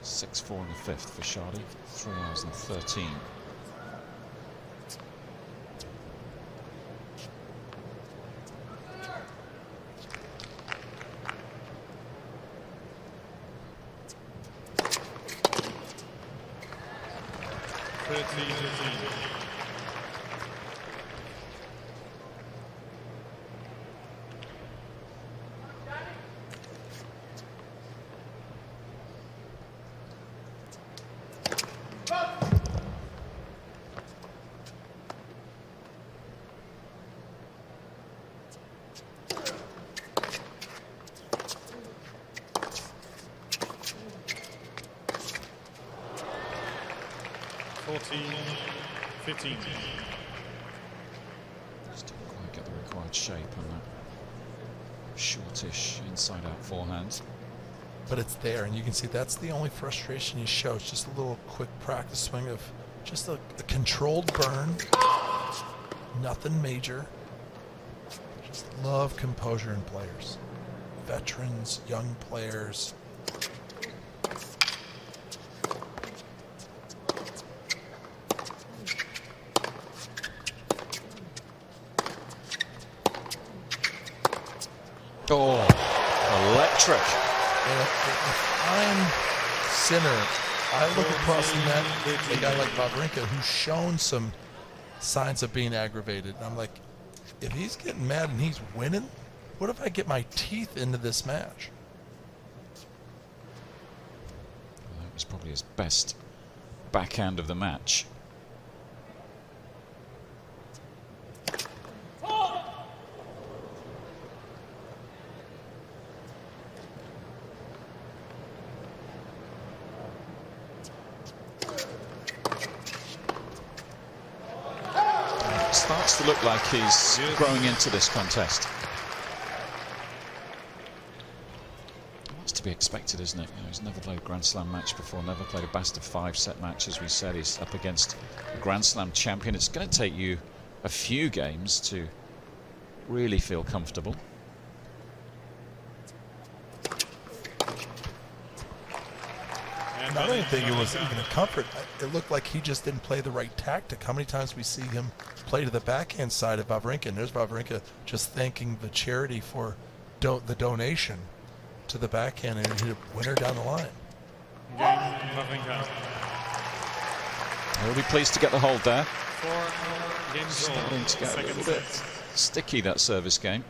Speaker 2: 6-4 in the fifth for Chardy, 3 hours and 13. Just didn't quite get the required shape on that shortish inside-out forehand.
Speaker 1: But it's there, and you can see that's the only frustration he shows. Just a little quick practice swing of just a controlled burn. Nothing major. Just love composure in players. Veterans, young players.
Speaker 2: Oh, electric.
Speaker 1: If I'm Sinner, I look across the net at a guy like Wawrinka who's shown some signs of being aggravated. And I'm like, if he's getting mad and he's winning, what if I get my teeth into this match?
Speaker 2: Well, that was probably his best backhand of the match. starts to look like he's growing into this contest. That's to be expected, isn't it? You know, he's never played a Grand Slam match before, never played a best of 5 set match. As we said, he's up against a Grand Slam champion. It's going to take you a few games to really feel comfortable.
Speaker 1: I don't think it was even a comfort. It looked like he just didn't play the right tactic. How many times we see him play to the backhand side of Wawrinka, and there's Wawrinka just thanking the charity for the donation to the backhand, and hit a winner down the line.
Speaker 2: He'll be pleased to get the hold there.
Speaker 3: 4 games
Speaker 2: Starting to get a little bit sticky, that service game.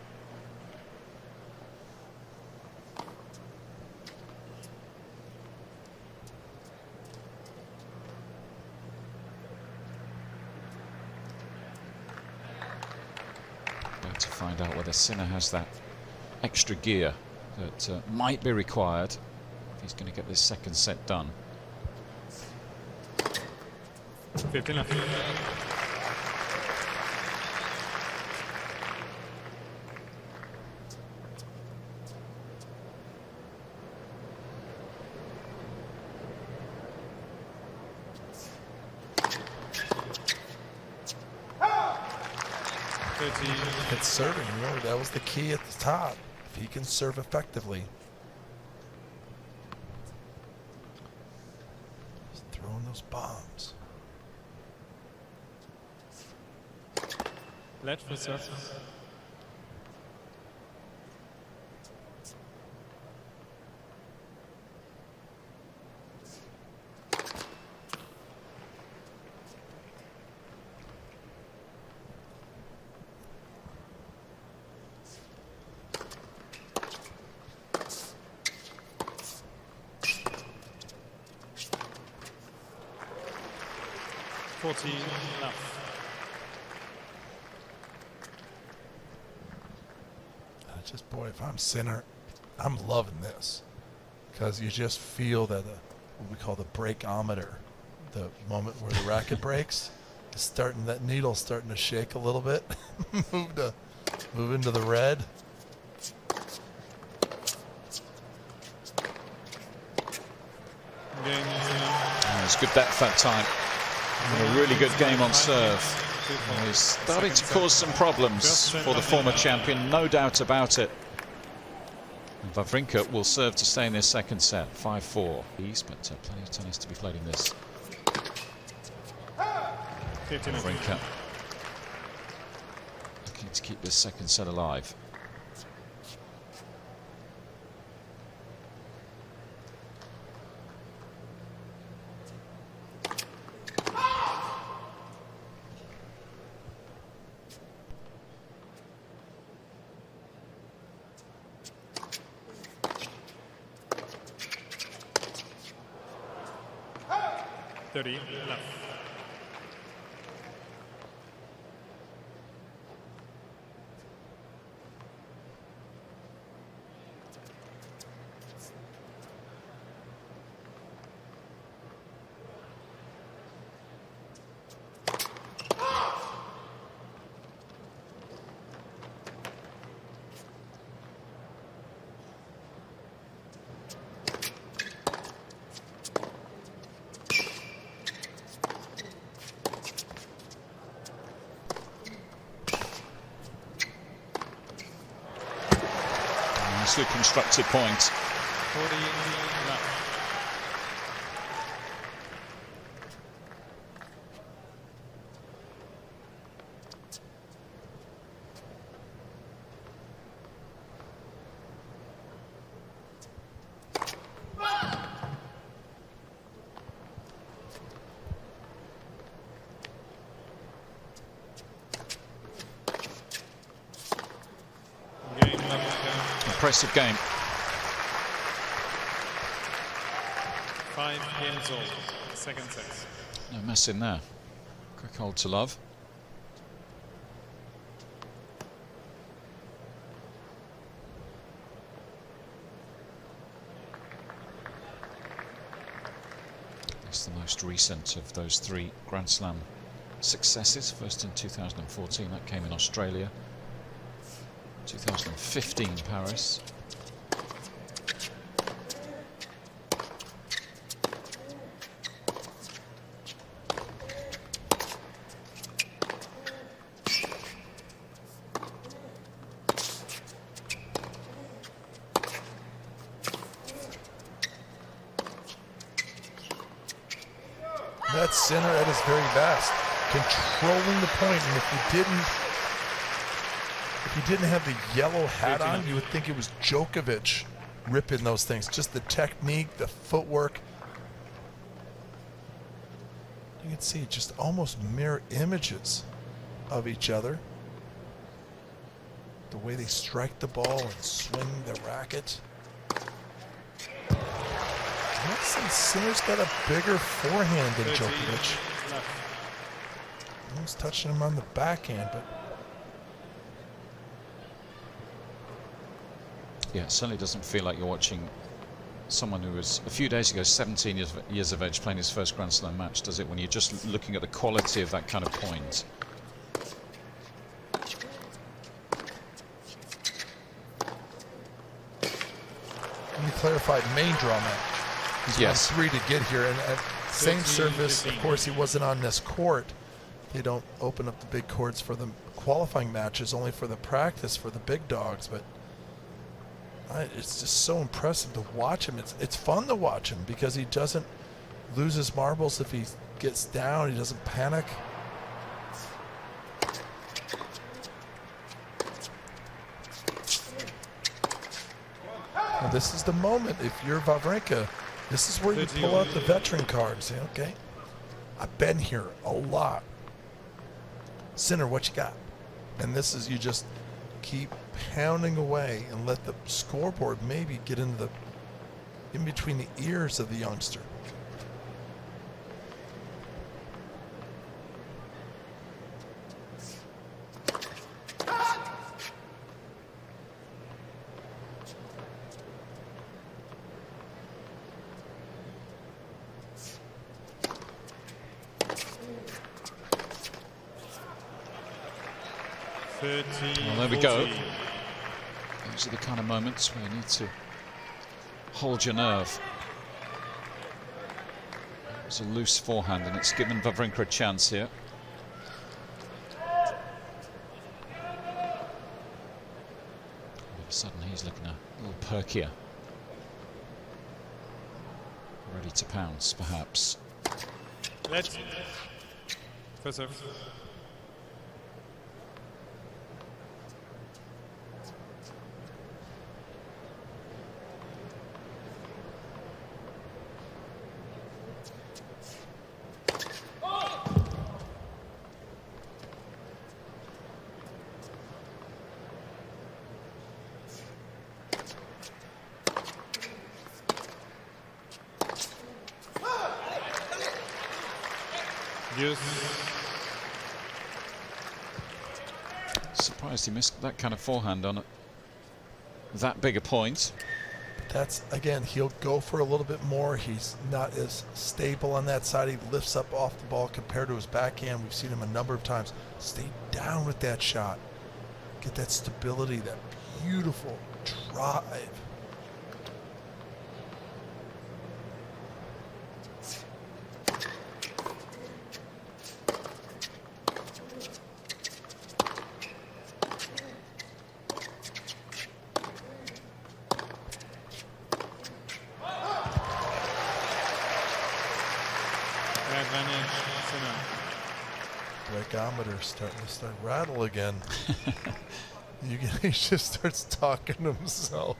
Speaker 2: About to find out whether Sinner has that extra gear that might be required if he's going to get this second set done.
Speaker 3: 15 left.
Speaker 1: It's serving. Remember, that was the key at the top. If he can serve effectively. Just throwing those bombs.
Speaker 3: Let for serve. Enough.
Speaker 1: Just, boy, if I'm Sinner, I'm loving this, because you just feel that what we call the breakometer, the moment where the racket breaks, is starting, that needle's starting to shake a little bit. move into the red.
Speaker 2: It's good depth that time. And a really good game on serve. And he's starting to cause some problems for the former champion, no doubt about it. And Wawrinka will serve to stay in this second set, 5-4. But plenty of tennis to be played in this. Wawrinka looking to keep this second set alive.
Speaker 3: Left.
Speaker 2: Nicely constructed point.
Speaker 3: 40 left.
Speaker 2: Impressive game.
Speaker 3: 5 games old. Second set.
Speaker 2: No mess in there. Quick hold to love. It's the most recent of those 3 Grand Slam successes. First in 2014, that came in Australia. 2015 Paris.
Speaker 1: That's Sinner at his very best, controlling the point. And if you didn't have the yellow hat on, you would think it was Djokovic ripping those things. Just the technique, the footwork. You can see just almost mirror images of each other. The way they strike the ball and swing the racket. Sinner's got a bigger forehand than Djokovic. He's touching him on the backhand, but
Speaker 2: yeah, it certainly doesn't feel like you're watching someone who was a few days ago 17 years of age playing his first Grand Slam match, does it? When you're just looking at the quality of that kind of point.
Speaker 1: Let me clarify, main draw match. He's won 3 to get here, and same surface. Of course, he wasn't on this court. They don't open up the big courts for the qualifying matches, only for the practice for the big dogs. But it's just so impressive to watch him. It's fun to watch him because he doesn't lose his marbles if he gets down. He doesn't panic. Now, this is the moment. If you're Wawrinka, this is where you pull out the veteran card and say, okay, I've been here a lot. Sinner, what you got? And this is, you just keep pounding away and let the scoreboard maybe get in between the ears of the youngster.
Speaker 2: Well, there we go. Those are the kind of moments where you need to hold your nerve. It's a loose forehand, and it's given Wawrinka a chance here. All of a sudden, he's looking a little perkier. Ready to pounce, perhaps.
Speaker 3: Let's first serve.
Speaker 2: Surprised he missed that kind of forehand on that big a point.
Speaker 1: That's, again, he'll go for a little bit more. He's not as stable on that side. He lifts up off the ball compared to his backhand. We've seen him a number of times. Stay down with that shot. Get that stability, that beautiful drive. Breakometer starting to rattle again. He just starts talking to himself.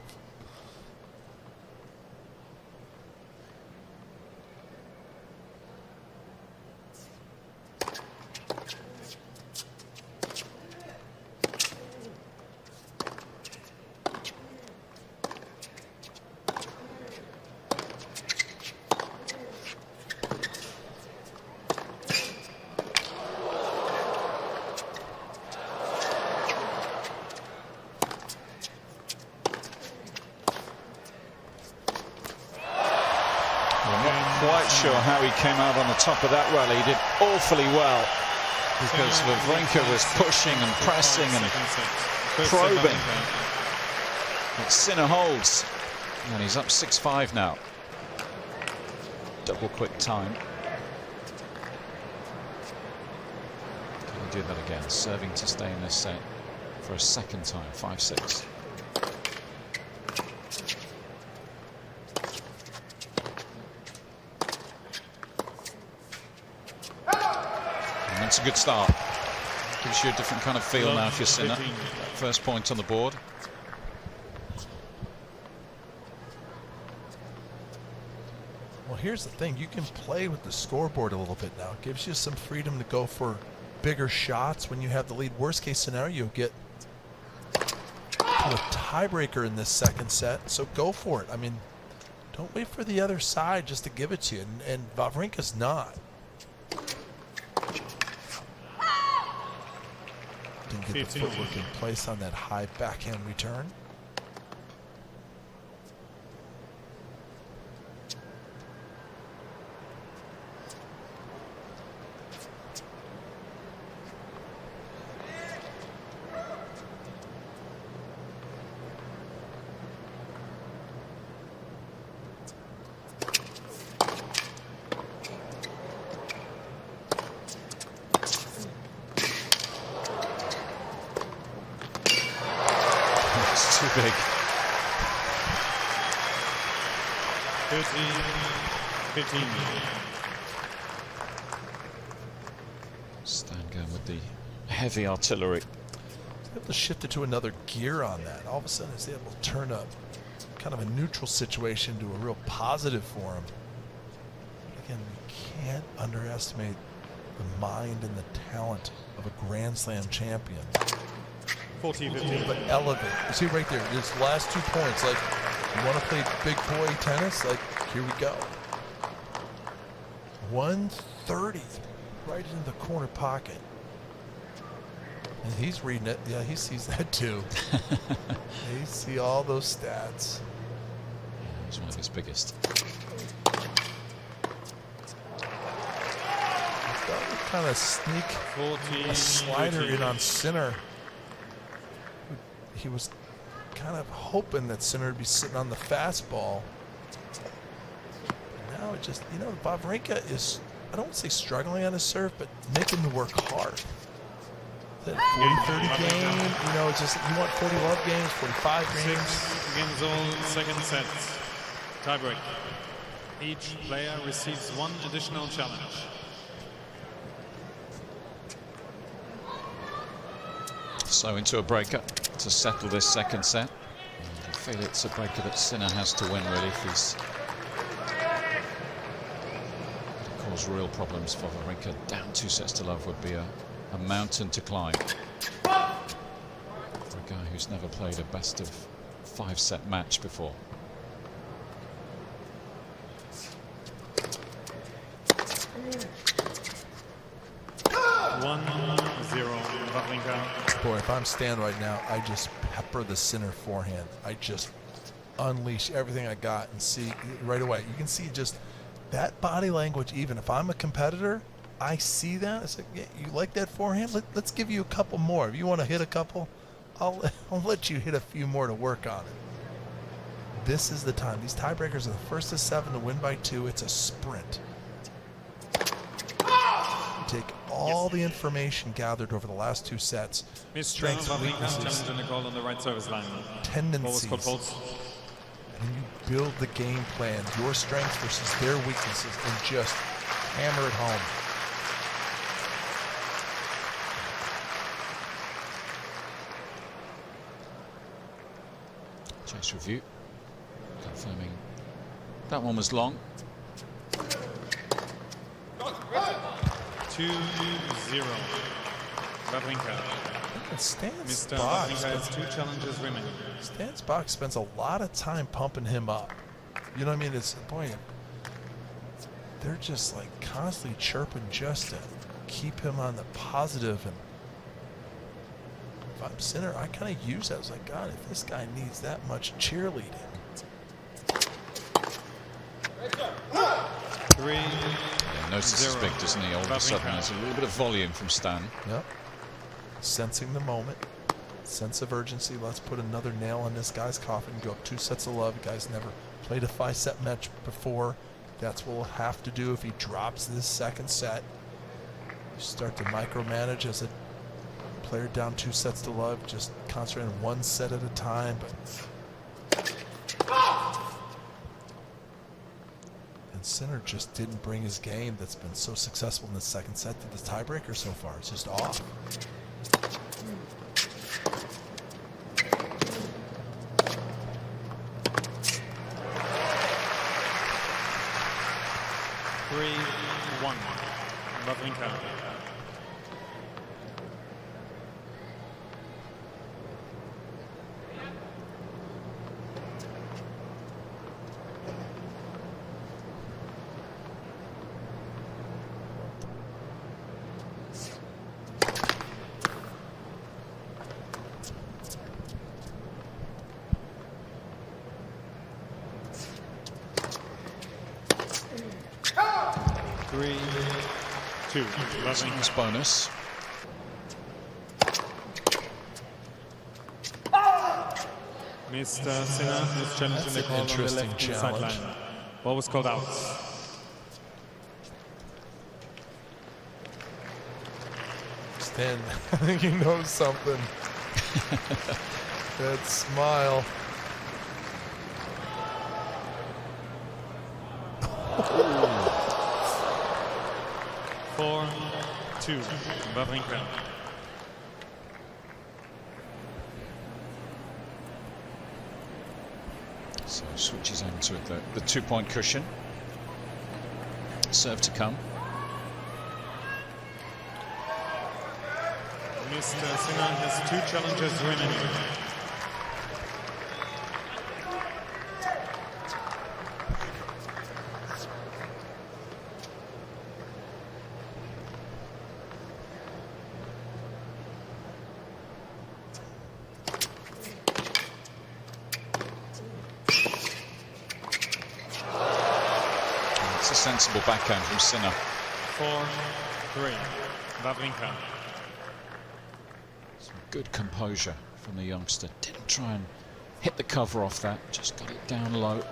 Speaker 2: Quite sure how he came out on the top of that rally. He did awfully well because Wawrinka was pushing and pressing and probing. But Sinner holds, and he's up 6-5 now. Double quick time. Can he do that again? Serving to stay in this set for a second time, 5-6. And that's a good start. Gives you a different kind of feel now if you're Sinner. First point on the board.
Speaker 1: Well, here's the thing. You can play with the scoreboard a little bit now. It gives you some freedom to go for bigger shots when you have the lead. Worst case scenario, get a tiebreaker in this second set, so go for it. I mean, don't wait for the other side just to give it to you, and Wawrinka's not. Didn't get the footwork in place on that high backhand return.
Speaker 2: Too big.
Speaker 3: 13-15.
Speaker 2: Stan going with the heavy artillery.
Speaker 1: He's able to shift it to another gear on that. All of a sudden, he's able to turn up kind of a neutral situation to a real positive for him. Again, we can't underestimate the mind and the talent of a Grand Slam champion.
Speaker 3: 14-15.
Speaker 1: But elevate. You see right there, this last 2 points, like, you want to play big boy tennis? Like, here we go. 130 right into the corner pocket. And he's reading it. Yeah, he sees that too. He see all those stats.
Speaker 2: He's one of his biggest.
Speaker 1: Kind of sneak a slider in on Sinner. He was kind of hoping that Sinner would be sitting on the fastball. But now it just, you know, Wawrinka is, I don't want to say struggling on his serve, but making the work hard. That 40-30 game, you know, just, you want 40 love games, 45 games.
Speaker 3: Games all second sets. Tiebreak. Each player receives one additional challenge.
Speaker 2: So into a breaker to settle this second set. And I feel it's a breaker that Sinner has to win, really, if he's to cause real problems for Wawrinka. Down 2-0 would be a mountain to climb for a guy who's never played a best of 5-set match before.
Speaker 1: Boy, if I'm Stan right now, I just pepper the Sinner forehand. I just unleash everything I got and see right away. You can see just that body language. Even if I'm a competitor, I see that. It's like, yeah, you like that forehand? Let's give you a couple more. If you want to hit a couple, I'll let you hit a few more to work on it. This is the time. These tiebreakers are the first of 7 to win by 2. It's a sprint. Take all the information gathered over the last 2 sets, strengths, weaknesses,
Speaker 3: on the right service line.
Speaker 1: tendencies, and you build the game plan, your strengths versus their weaknesses, and just hammer it home.
Speaker 2: Chase review, confirming that one was long.
Speaker 3: 2-0. Wawrinka.
Speaker 1: Stan's
Speaker 3: Mr. Wawrinka has 2 challenges remaining.
Speaker 1: Stan's box spends a lot of time pumping him up. You know what I mean? It's, boy, they're just like constantly chirping just to keep him on the positive. And if I'm Sinner, I kind of use that. I was like, God, if this guy needs that much cheerleading.
Speaker 3: 3.
Speaker 2: Notices big, doesn't he? All of a sudden, there's a little bit of volume from Stan.
Speaker 1: Yep. Sensing the moment. Sense of urgency. Let's put another nail in this guy's coffin. Go up 2 sets of love. The guy's never played a 5-set match before. That's what we'll have to do if he drops this second set. You start to micromanage as a player down 2 sets to love. Just concentrate on 1 set at a time. But and Sinner just didn't bring his game that's been so successful in the second set to the tiebreaker so far. It's just off.
Speaker 3: Wawrinka.
Speaker 2: Sinner's bonus.
Speaker 3: Mr. Sinner is challenging the call on the left sideline. What was called out?
Speaker 1: Stan, I think he knows something. That smile.
Speaker 3: 4-2, Wawrinka.
Speaker 2: So switches onto the 2-point cushion. Serve to come.
Speaker 3: Mr. Sinner has 2 challenges remaining.
Speaker 2: It's a sensible backhand from Sinner.
Speaker 3: 4-3, Wawrinka.
Speaker 2: Some good composure from the youngster. Didn't try and hit the cover off that, just got it down low.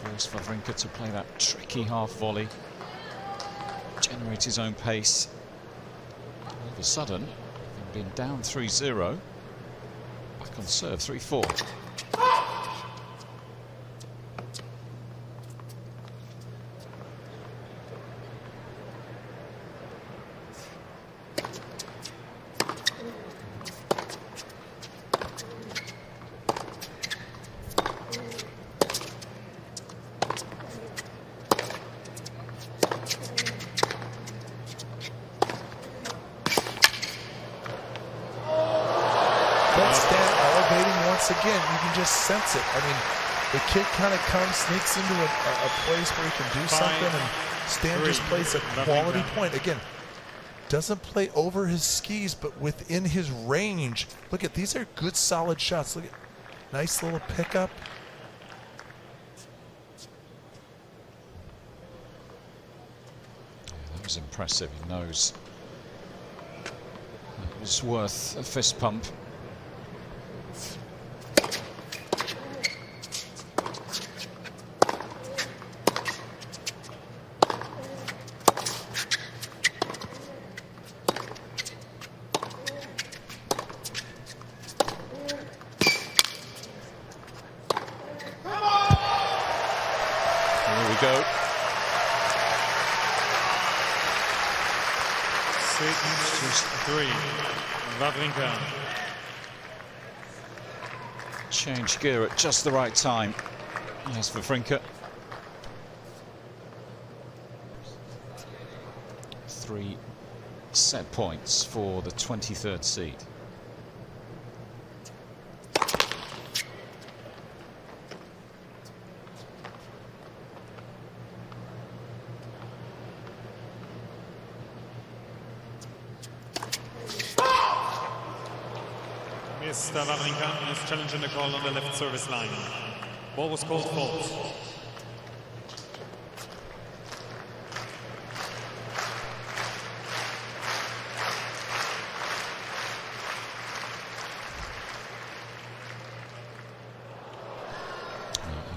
Speaker 2: Forced Wawrinka to play that tricky half volley. Generate his own pace. All of a sudden, having been down 3-0, back on serve 3-4.
Speaker 1: Stan elevating once again. You can just sense it. I mean, the kid kind of sneaks into a place where he can do something, and Stan just plays a quality point. Again, doesn't play over his skis, but within his range. Look at these are good, solid shots. Look at nice little pickup.
Speaker 2: Yeah, that was impressive. He knows it was worth a fist pump. Here we go.
Speaker 3: 6-3, Wawrinka.
Speaker 2: Change gear at just the right time. As for Wawrinka. 3 set points for the 23rd seed.
Speaker 3: Mr. Wawrinka is challenging the call on the left service line. Ball was called fault.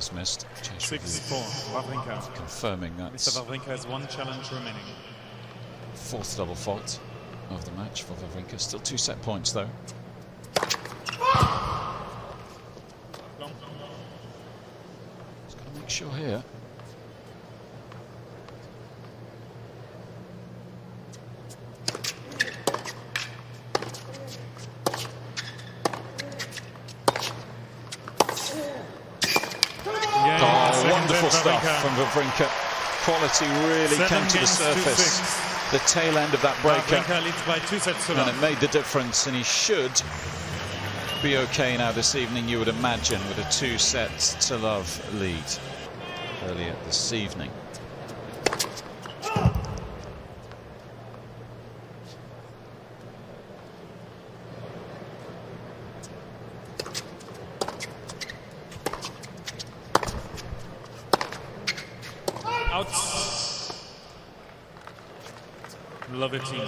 Speaker 2: dismissed. Chase
Speaker 3: 6-4, Wawrinka.
Speaker 2: confirming that.
Speaker 3: Mr. Wawrinka has one challenge remaining.
Speaker 2: Fourth double fault of the match for Wawrinka. Still 2 set points though. He's got to make sure here. Wonderful stuff from Wawrinka. Quality really came to the surface. The tail end of that breaker.
Speaker 3: Leads by 2 sets to
Speaker 2: And it made the difference, and he should be okay now this evening, you would imagine, with a 2-0 lead earlier this evening.
Speaker 3: Out. Love it, team.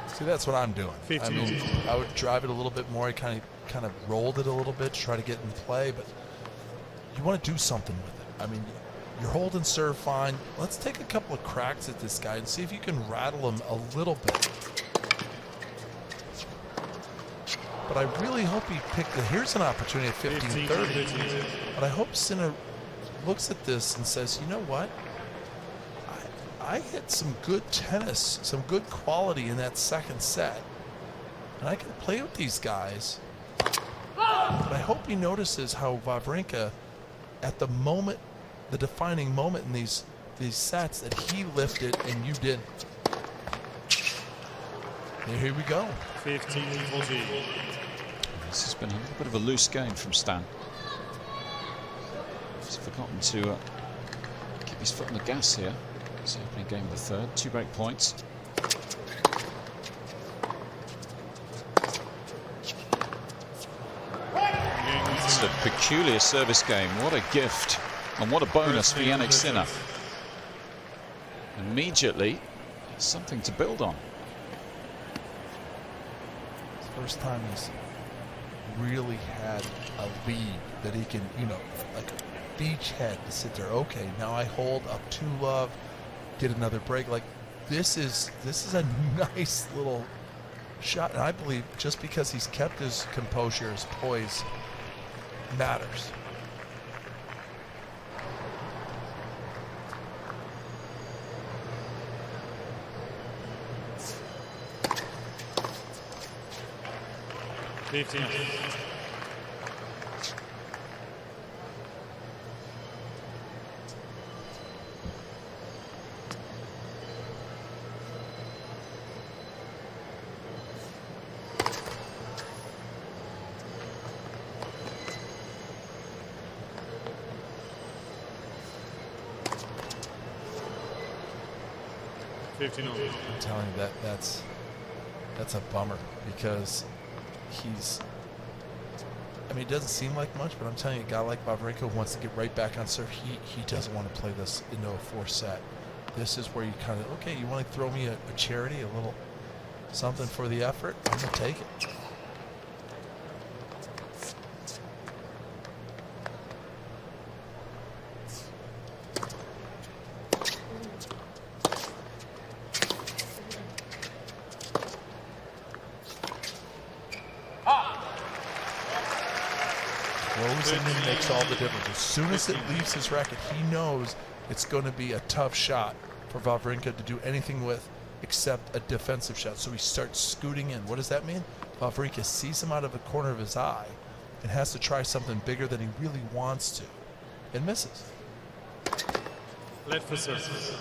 Speaker 1: See, that's what I'm doing.
Speaker 3: 15.
Speaker 1: I mean, I would drive it a little bit more. I kind of rolled it a little bit to try to get in play, but you want to do something with it. I mean, you're holding serve fine. Let's take a couple of cracks at this guy and see if you can rattle him a little bit. But I really hope he picked it. Here's an opportunity at 15-30. But I hope Sinner looks at this and says, you know what? I hit some good tennis, some good quality in that second set. And I can play with these guys. But I hope he notices how Wawrinka, at the moment, the defining moment in these sets, that he lifted and you didn't. And here we go.
Speaker 3: 15-14.
Speaker 2: This has been a little bit of a loose game from Stan. He's forgotten to keep his foot on the gas here. It's the opening game of the third. 2 break points. It's a peculiar service game. What a gift and what a bonus for Jannik Sinner. Immediately, it's something to build on.
Speaker 1: It's the first time he's really had a lead that he can, you know, like a beachhead to sit there. Okay, now I hold up 2-love, get another break. Like this is a nice little shot, and I believe just because he's kept his composure, his poise, matters. I'm telling you that's a bummer, because he's, I mean, it doesn't seem like much, but I'm telling you, a guy like Wawrinka who wants to get right back on serve, he doesn't want to play this into a 4-set. This is where you kind of, okay, you want to throw me a charity, a little something for the effort? I'm going to take it. Makes all the difference. As soon as it leaves his racket, he knows it's going to be a tough shot for Wawrinka to do anything with except a defensive shot. So he starts scooting in. What does that mean? Wawrinka sees him out of the corner of his eye and has to try something bigger than he really wants to, and misses.
Speaker 3: Let for service.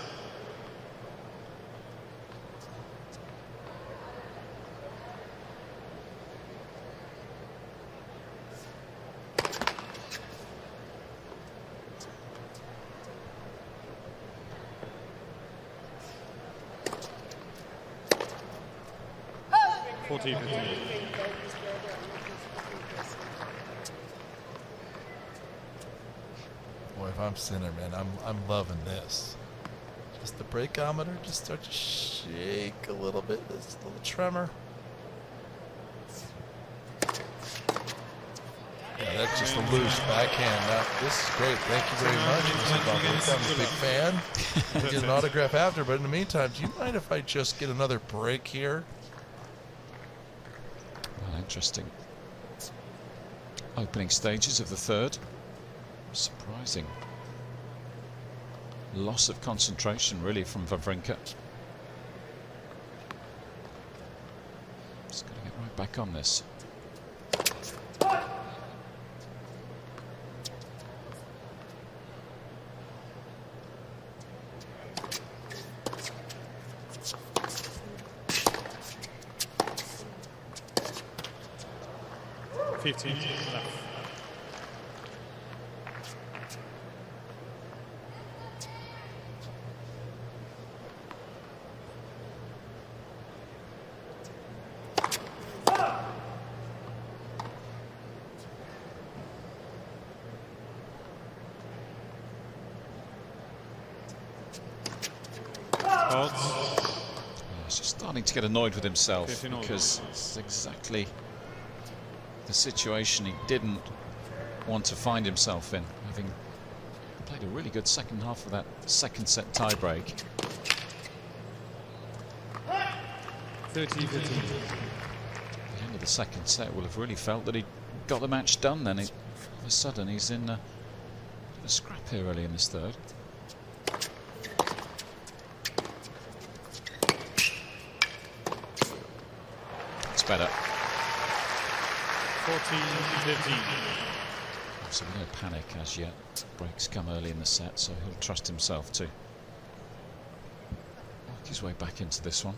Speaker 1: Boy, if I'm Sinner, man, I'm loving this. Just the breakometer just start to shake a little bit. This little tremor. Yeah, that's just a loose backhand. This is great. Thank you very much, Mr. Wawrinka. I'm a big fan. We'll get an autograph after, but in the meantime, do you mind if I just get another break here?
Speaker 2: Well, interesting. Opening stages of the third. Surprising. Loss of concentration, really, from Wawrinka. Just got to get right back on this.
Speaker 3: Left.
Speaker 2: He's just starting to get annoyed with himself because it's exactly the situation he didn't want to find himself in, having played a really good second half of that second set tiebreak.
Speaker 3: 30-15.
Speaker 2: At the end of the second set, will have really felt that he got the match done. Then all of a sudden he's in a scrap here early in this third. It's better.
Speaker 3: 14-15.
Speaker 2: So no panic as yet. Breaks come early in the set, so he'll trust himself to work his way back into this one.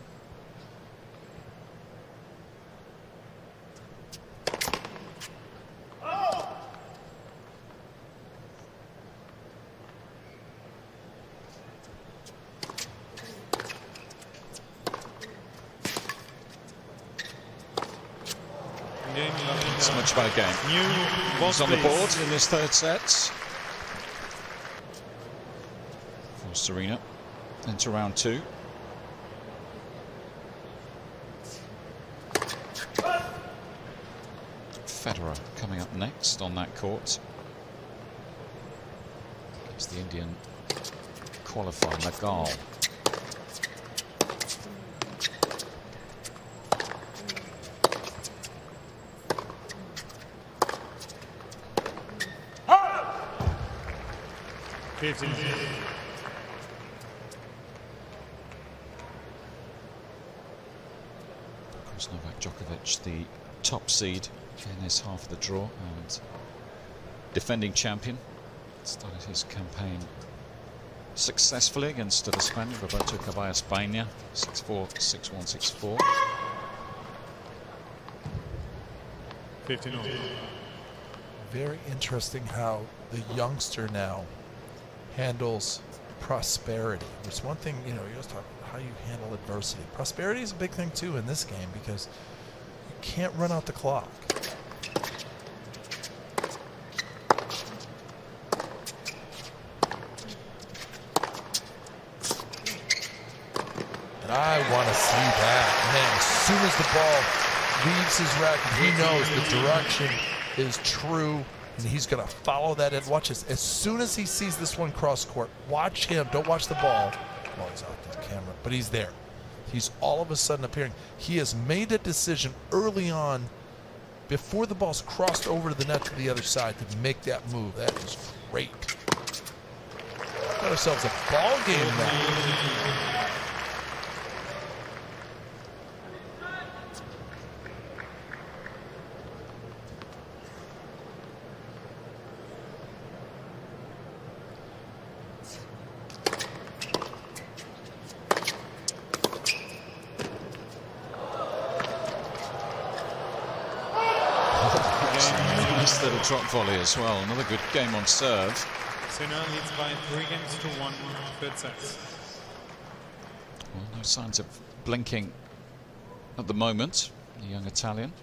Speaker 2: It's a much better game. He's on the board in this third set. For Serena into round two. Federer coming up next on that court. It's the Indian qualifier, Nagal. Of course, Novak Djokovic, the top seed in his half of the draw and defending champion, started his campaign successfully against the Spaniard Roberto Caballas Baena, 6-4, 6-1, 6-4.
Speaker 3: 15-0.
Speaker 1: Very interesting how the youngster now handles prosperity. There's one thing, you know, you always talk about how you handle adversity. Prosperity is a big thing too in this game because you can't run out the clock. And I want to see that. Man, as soon as the ball leaves his racket, he knows the direction is true. And he's going to follow that and watch this. As soon as he sees this one cross court, watch him. Don't watch the ball. Well, he's out the camera, but he's there. He's all of a sudden appearing. He has made a decision early on, before the ball's crossed over to the net to the other side, to make that move. That is great. Got ourselves a ball game now.
Speaker 2: Little drop volley as well. Another good game on serve.
Speaker 3: Sinner leads by 3-1, third set.
Speaker 2: Well, no signs of blinking at the moment, the young Italian.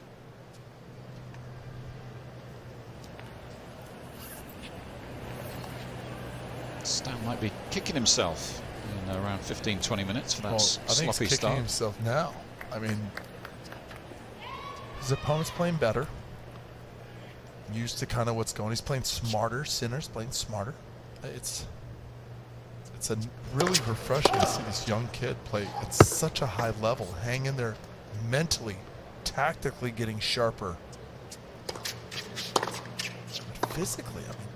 Speaker 2: might be kicking himself in around 15-20 minutes for that
Speaker 1: I think
Speaker 2: sloppy
Speaker 1: he's kicking
Speaker 2: start.
Speaker 1: himself now. I mean, his opponent's playing better. Used to kind of what's going. He's playing smarter. Sinner's playing smarter. It's a really refreshing to see this young kid play at such a high level, hang in there mentally, tactically getting sharper. Physically, I mean,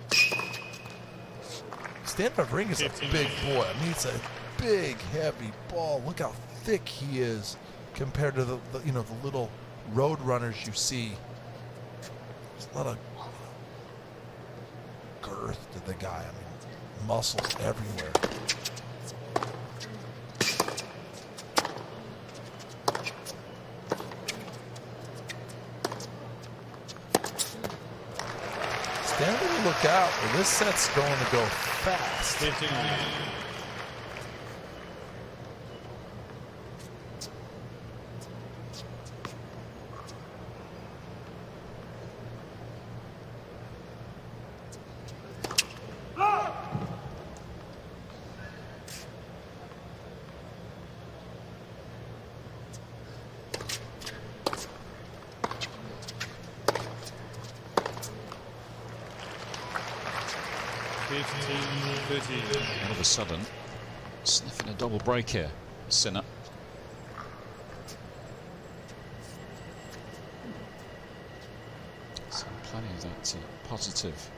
Speaker 1: Stan Wawrinka is a big boy. I mean, it's a big, heavy ball. Look how thick he is compared to the little road runners you see. There's a lot of girth to the guy. I mean, muscles everywhere. Stand to look out, or this set's going to go fast.
Speaker 3: 15-13.
Speaker 2: All of a sudden, sniffing a double break here, Sinner. So plenty of that positive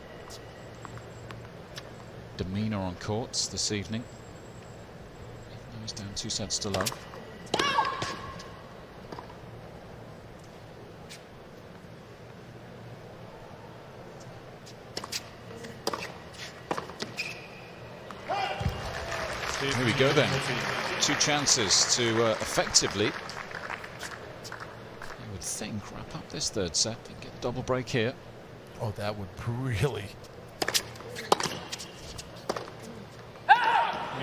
Speaker 2: demeanour on courts this evening. Even though he's down 2 sets to low. Here we go then. 2 chances to effectively, you would think, wrap up this 3rd set and get a double break here.
Speaker 1: Oh, that would really.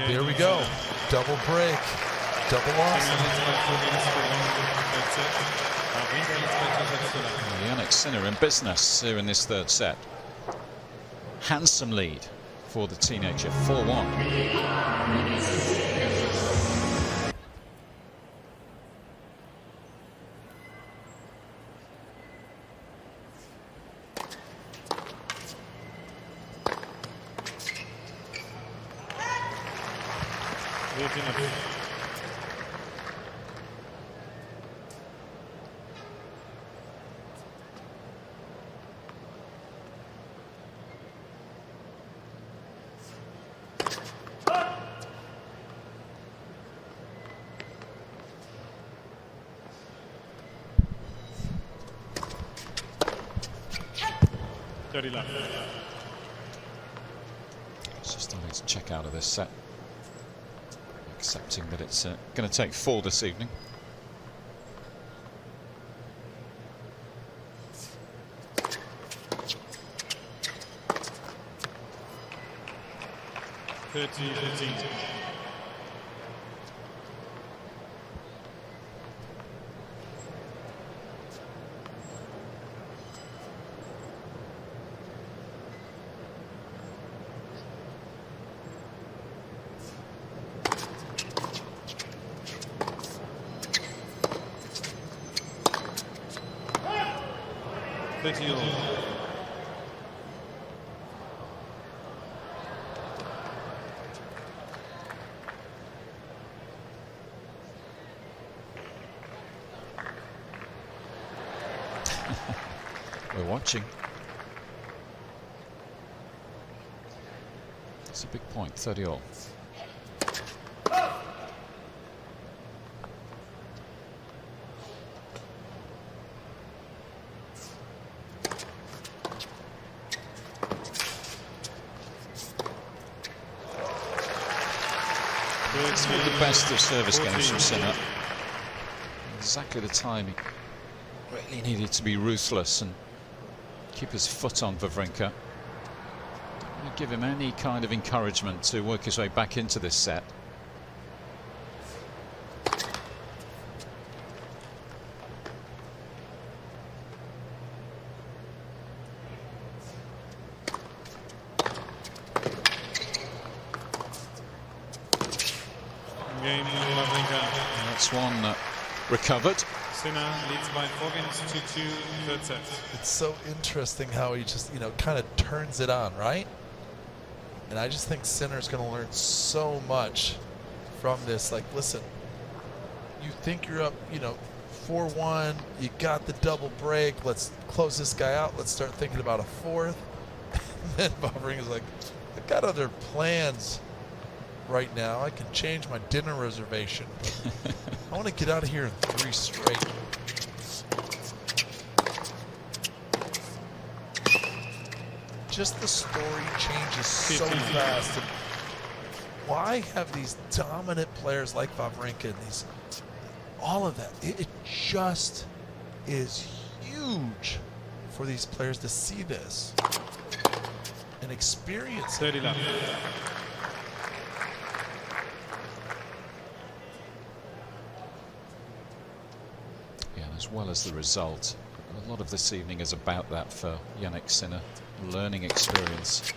Speaker 1: There we go. Double break. Double awesome.
Speaker 2: Jannik Sinner in business here in this 3rd set. Handsome lead for the teenager, 4-1. Just starting to check out of this set, accepting that it's going to take 4 this evening. We're watching. It's a big point, 30-all. It's not the best of service games from Sinner. Exactly the time he really needed to be ruthless and keep his foot on Wawrinka. Don't want to give him any kind of encouragement to work his way back into this set. That's one recovered.
Speaker 3: Sinner leads by 4 games to 2, third set.
Speaker 1: It's so interesting how he just, kind of turns it on, right? And I just think Sinner's going to learn so much from this. Like, listen, you think you're up, 4-1, you got the double break, let's close this guy out, let's start thinking about a fourth. And then Wawrinka's like, I've got other plans right now. I can change my dinner reservation. I want to get out of here in 3 straight. Just the story changes so fast. And why have these dominant players like Wawrinka and all of that? It just is huge for these players to see this and experience it.
Speaker 3: 30 left.
Speaker 2: Yeah, and as well as the result, a lot of this evening is about that for Jannik Sinner. Learning experience.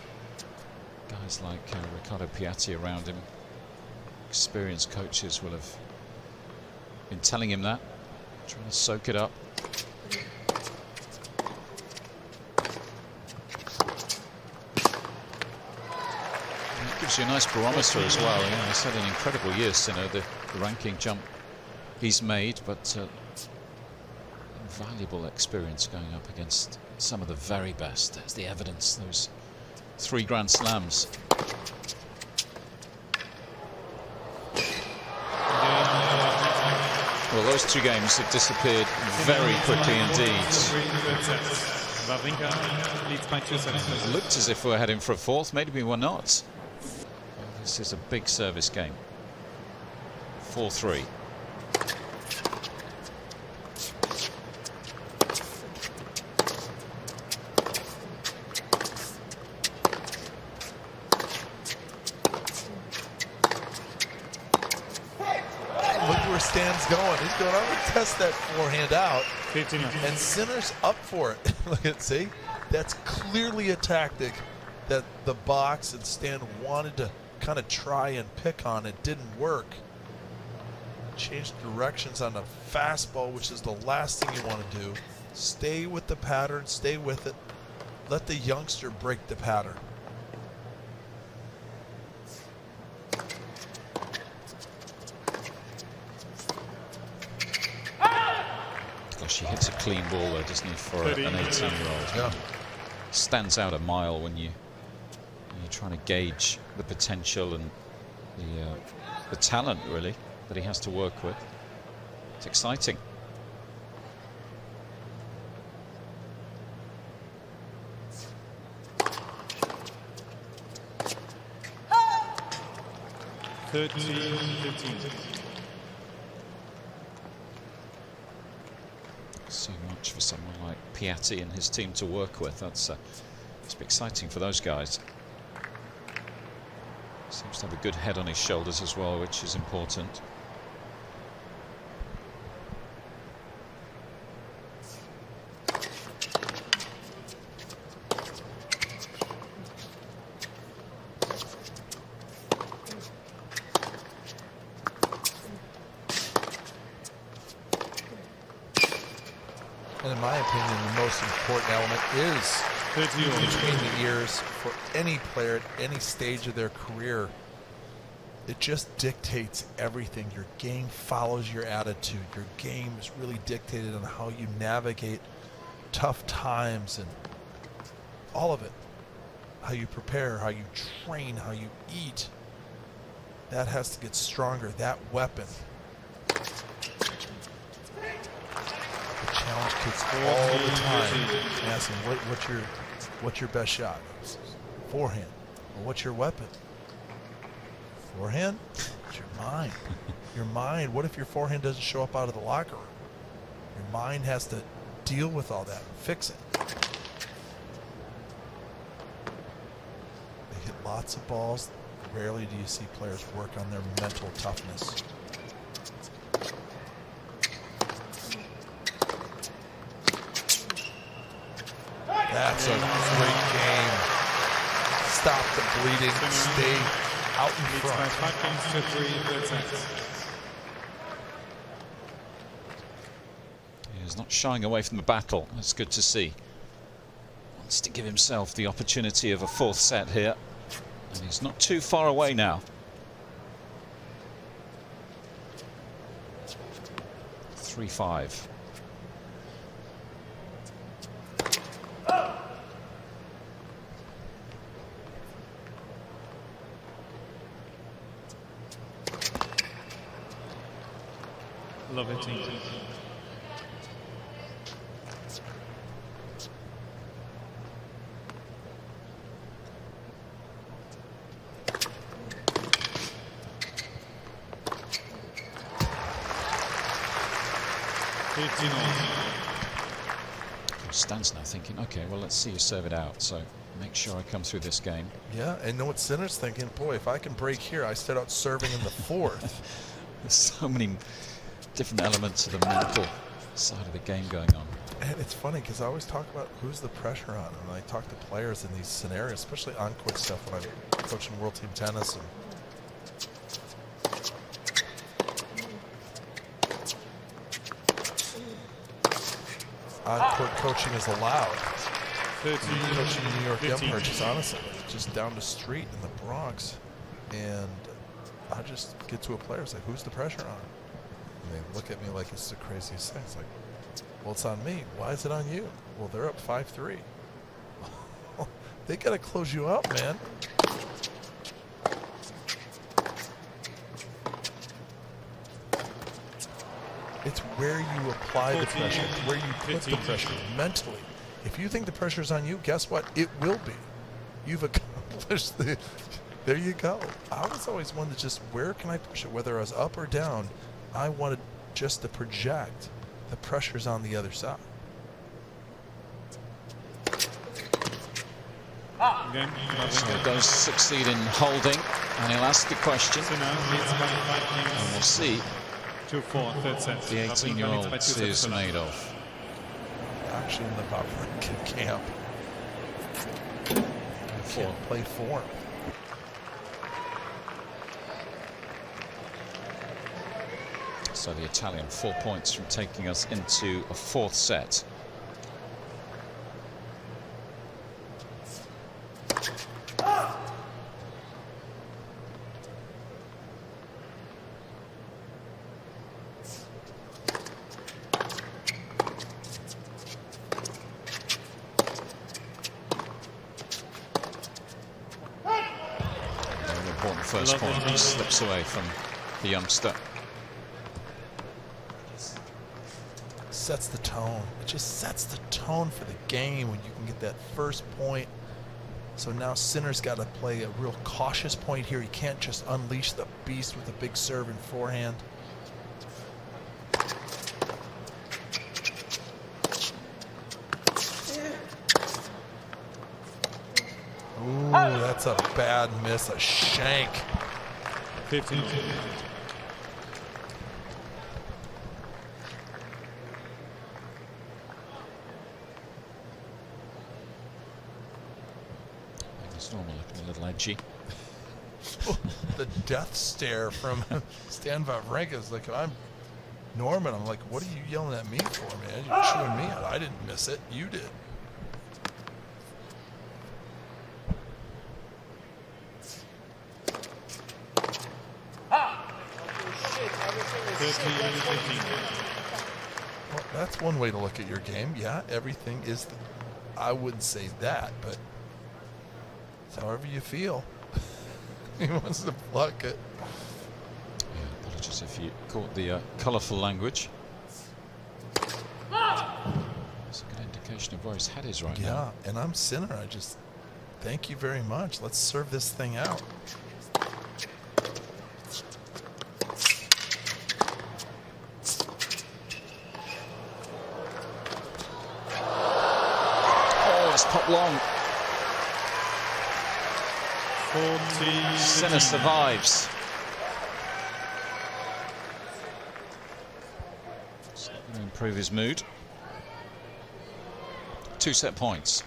Speaker 2: Guys like Riccardo Piatti around him. Experienced coaches will have been telling him that. Trying to soak it up. It gives you a nice barometer as well. He's had an incredible year, Sinner. The ranking jump he's made, but valuable experience going up against some of the very best. There's the evidence, those 3 Grand Slams. Well, those 2 games have disappeared very quickly indeed.
Speaker 3: Wawrinka leads by 2 sets.
Speaker 2: It looked as if we were heading for a fourth, maybe we're not. This is a big service game. 4-3.
Speaker 1: Stan's going. He's going, I'm going to test that forehand out.
Speaker 3: 15.
Speaker 1: And Sinner's up for it. Look at, see? That's clearly a tactic that the box and Stan wanted to kind of try and pick on. It didn't work. Changed directions on a fastball, which is the last thing you want to do. Stay with the pattern. Stay with it. Let the youngster break the pattern.
Speaker 2: She hits a clean ball there, doesn't he, for an 18-year-old?
Speaker 1: Yeah.
Speaker 2: Stands out a mile when you're trying to gauge the potential and the talent, really, that he has to work with. It's exciting. So much for someone like Piatti and his team to work with. That's it's exciting for those guys. Seems to have a good head on his shoulders as well, which is important.
Speaker 1: And in my opinion, the most important element is between the ears for any player at any stage of their career. It just dictates everything. Your game follows your attitude. Your game is really dictated on how you navigate tough times and all of it. How you prepare, how you train, how you eat. That has to get stronger, that weapon. Challenge kids all the time. Ask them, what's your best shot? Forehand. Well, what's your weapon? Forehand? It's your mind. Your mind. What if your forehand doesn't show up out of the locker room? Your mind has to deal with all that and fix it. They hit lots of balls. Rarely do you see players work on their mental toughness. That's a great game. Stop the bleeding. Stay out in front.
Speaker 2: He's not shying away from the battle. That's good to see. Wants to give himself the opportunity of a fourth set here. And he's not too far away now. 3-5.
Speaker 3: Love it.
Speaker 2: Stan's now thinking, okay, well, let's see you serve it out. So make sure I come through this game.
Speaker 1: Yeah, and know what Sinner's thinking? Boy, if I can break here, I start out serving in the fourth.
Speaker 2: There's so many different elements of the mental side of the game going on.
Speaker 1: And it's funny because I always talk about who's the pressure on, and I talk to players in these scenarios, especially on-court stuff when I'm coaching World Team Tennis. And on-court coaching is allowed.
Speaker 3: 13,
Speaker 1: coaching in New York
Speaker 3: 15.
Speaker 1: Yum Purchase, honestly, just down the street in the Bronx, and I just get to a player, it's like, who's the pressure on? And they look at me like it's the craziest thing. It's like, well, it's on me. Why is it on you? Well, they're up 5-3. They got to close you out, man. It's where you apply the pressure. It's where you put the pressure mentally. If you think the pressure's on you, guess what? It will be. You've accomplished the... There you go. I was always one that just, where can I push it? Whether I was up or down, I wanted just to project the pressures on the other side.
Speaker 2: So he does succeed in holding, and he'll ask the question. And we'll see
Speaker 3: 2-4, third set.
Speaker 2: the 18-year-old is made of.
Speaker 1: Actually, in the Wawrinka camp, can't play form.
Speaker 2: So the Italian 4 points from taking us into a fourth set. Very important first point, just slips away from the youngster.
Speaker 1: Sets the tone. It just sets the tone for the game when you can get that first point. So now Sinner's got to play a real cautious point here. He can't just unleash the beast with a big serve and forehand. Ooh, that's a bad miss, a shank.
Speaker 3: 15.
Speaker 2: Normal looking a little edgy.
Speaker 1: The death stare from Stan Wawrinka is like, I'm Norman. I'm like, what are you yelling at me for, man? You're chewing me out. I didn't miss it. You did. Well, that's one way to look at your game. Yeah, everything is. I wouldn't say that, but it's however you feel. He wants to pluck it.
Speaker 2: Yeah, apologies if you caught the colourful language. It's a good indication of where his head is right now.
Speaker 1: Yeah, and I'm Sinner. I just thank you very much. Let's serve this thing out.
Speaker 2: Oh, it's popped long.
Speaker 3: 40.
Speaker 2: Sinner survives. It's not going to improve his mood. 2 set points.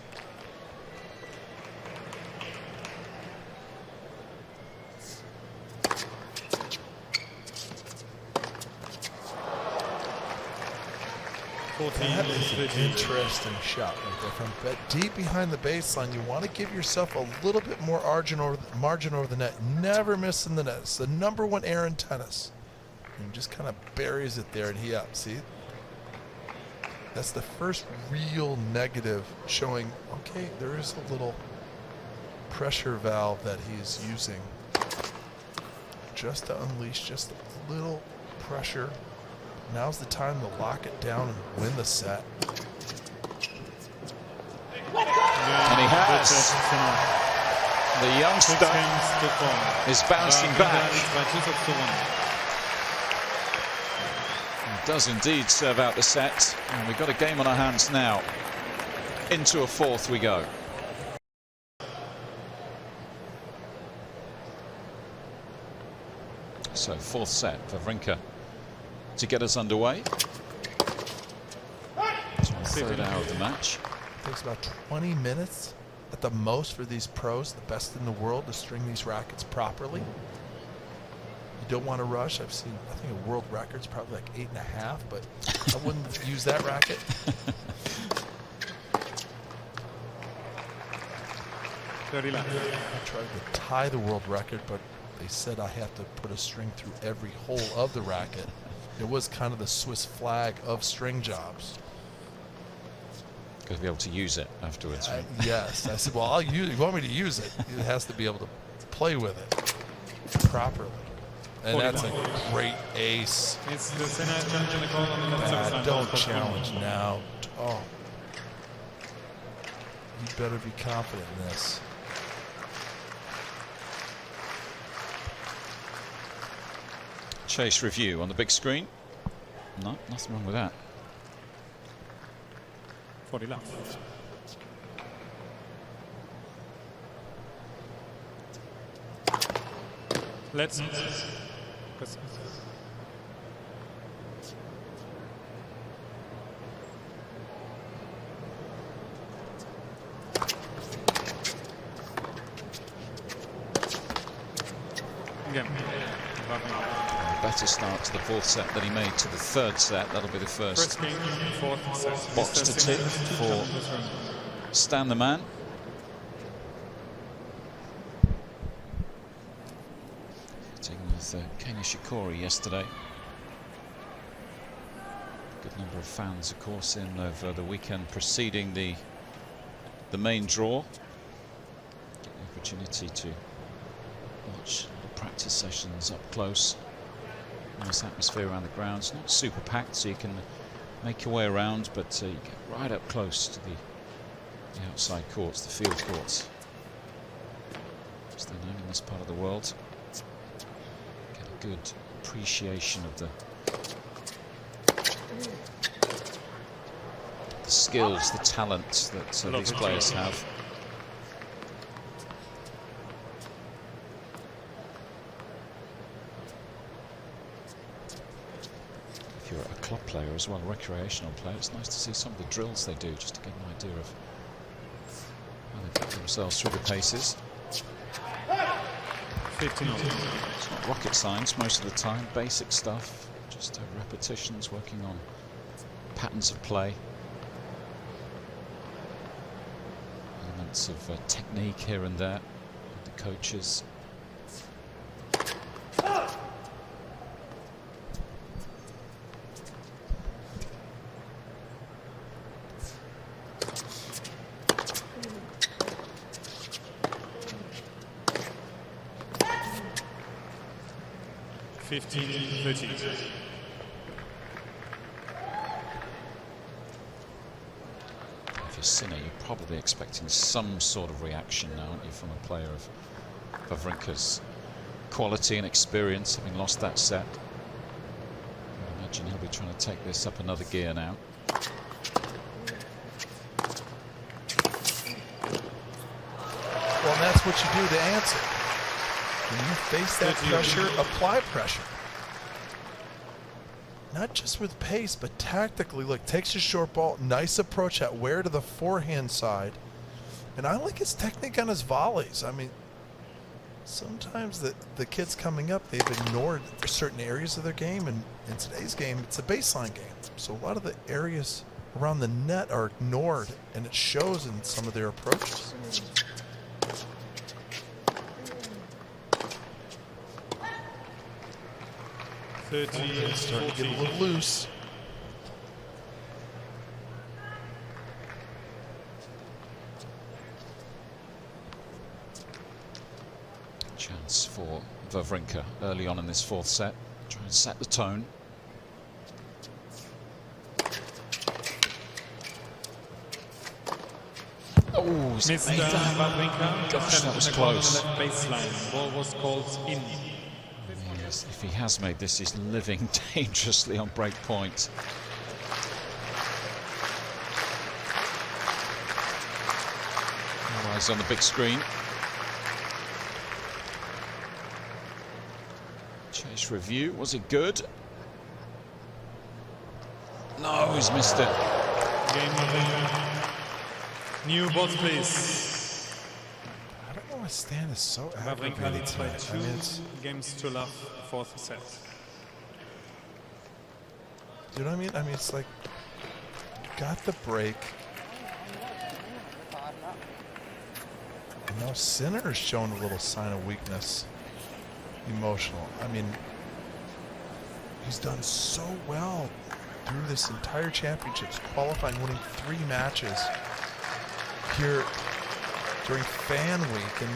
Speaker 1: That is an interesting shot right there. From deep behind the baseline, you want to give yourself a little bit more margin over the net. Never missing the net. It's the #1 error in tennis. And just kind of buries it there and he up. See? That's the first real negative showing, okay, there is a little pressure valve that he's using just to unleash just a little pressure. Now's the time to lock it down and win the set.
Speaker 2: And he has. The youngster is bouncing back. He does indeed serve out the set. And we've got a game on our hands now. Into a fourth we go. So fourth set for Wawrinka to get us underway. Third hour of the match.
Speaker 1: It takes about 20 minutes at the most for these pros, the best in the world, to string these rackets properly. You don't want to rush. I've seen, I think a world record's probably like 8.5, but I wouldn't use that racket. I tried to tie the world record, but they said I have to put a string through every hole of the racket. It was kind of the Swiss flag of string jobs.
Speaker 2: Got to be able to use it afterwards. Right?
Speaker 1: Yes. I said, well, I'll use it. You want me to use it? It has to be able to play with it properly. And that's a great ace.
Speaker 3: It's the Sinner challenging the call on the left service line.
Speaker 1: Don't challenge now. Oh. You better be confident in this.
Speaker 2: Chase review on the big screen. No, nothing wrong with that.
Speaker 3: 40 left. Let's. Again.
Speaker 2: Better start to the fourth set than he made to the third set. That'll be the first box to tick for Stan the man. Taking with Kenya Shikori yesterday. Good number of fans, of course, in over the weekend preceding the main draw. Get the opportunity to watch the practice sessions up close. Nice atmosphere around the grounds, not super packed, so you can make your way around, but you get right up close to the outside courts, the field courts, as they're known in this part of the world. Get a good appreciation of the skills, the talent that these players have. If you're a club player as well, a recreational player, it's nice to see some of the drills they do, just to get an idea of how they get themselves through the paces.
Speaker 3: 15.
Speaker 2: It's not rocket science most of the time, basic stuff, just repetitions, working on patterns of play, elements of technique here and there, with the coaches. If you're Sinner, you're probably expecting some sort of reaction now, aren't you, from a player of Wawrinka's quality and experience, having lost that set. I imagine he'll be trying to take this up another gear now.
Speaker 1: Well, that's what you do to answer. When you face that pressure, apply pressure. Not just with pace, but tactically. Look, takes a short ball, nice approach at wear to the forehand side. And I like his technique on his volleys. I mean, sometimes the kids coming up, they've ignored certain areas of their game, and in today's game, it's a baseline game. So a lot of the areas around the net are ignored, and it shows in some of their approaches.
Speaker 3: Starting
Speaker 1: to get a little loose.
Speaker 2: Chance for Wawrinka early on in this fourth set. Try and set the tone. Oh,
Speaker 3: Mr. Wawrinka.
Speaker 2: Gosh, that was close.
Speaker 3: On the left baseline. Ball was called in.
Speaker 2: Yes, if he has made this, he's living dangerously on break point. All eyes on the big screen. Chase review, was it good? No, he's missed it.
Speaker 3: Game over. New balls, please.
Speaker 1: I don't know why Stan is so
Speaker 3: Wawrinka
Speaker 1: aggravated
Speaker 3: leads by
Speaker 1: tonight.
Speaker 3: 2 games to love, fourth set.
Speaker 1: You know what I mean? I mean, it's like, you got the break. You know, Sinner is showing a little sign of weakness, emotional. I mean, he's done so well through this entire championships, qualifying, winning 3 matches here during Fan Week, and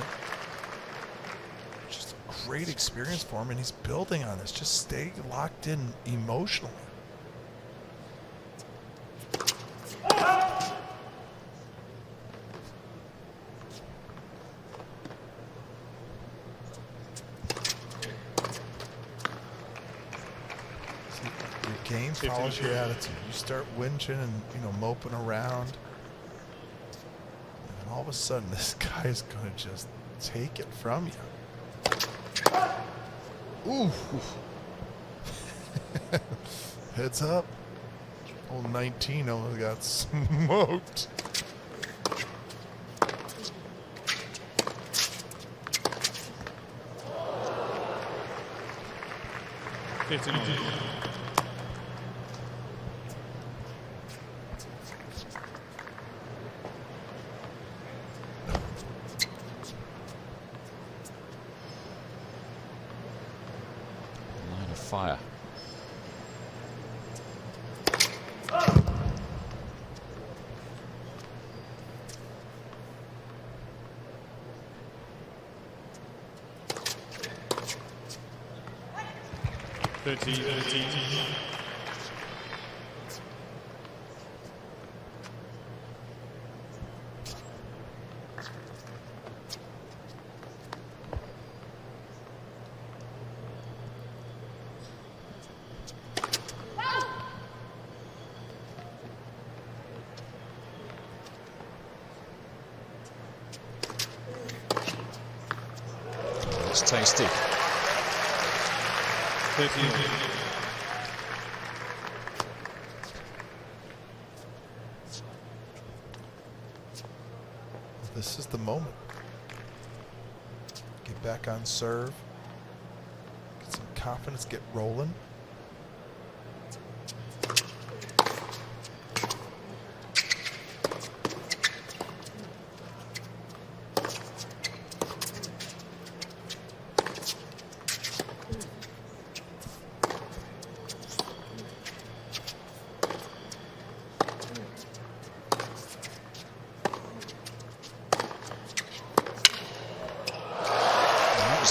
Speaker 1: just a great experience for him, and he's building on this. Just stay locked in emotionally. Game follows your attitude. You start whinging and, you know, moping around, and all of a sudden this guy is going to just take it from you. Ooh. Heads up. Old 19 almost got smoked.
Speaker 2: Fire. It's tasty.
Speaker 3: 13.
Speaker 1: This is the moment. Get back on serve. Get some confidence. Get rolling.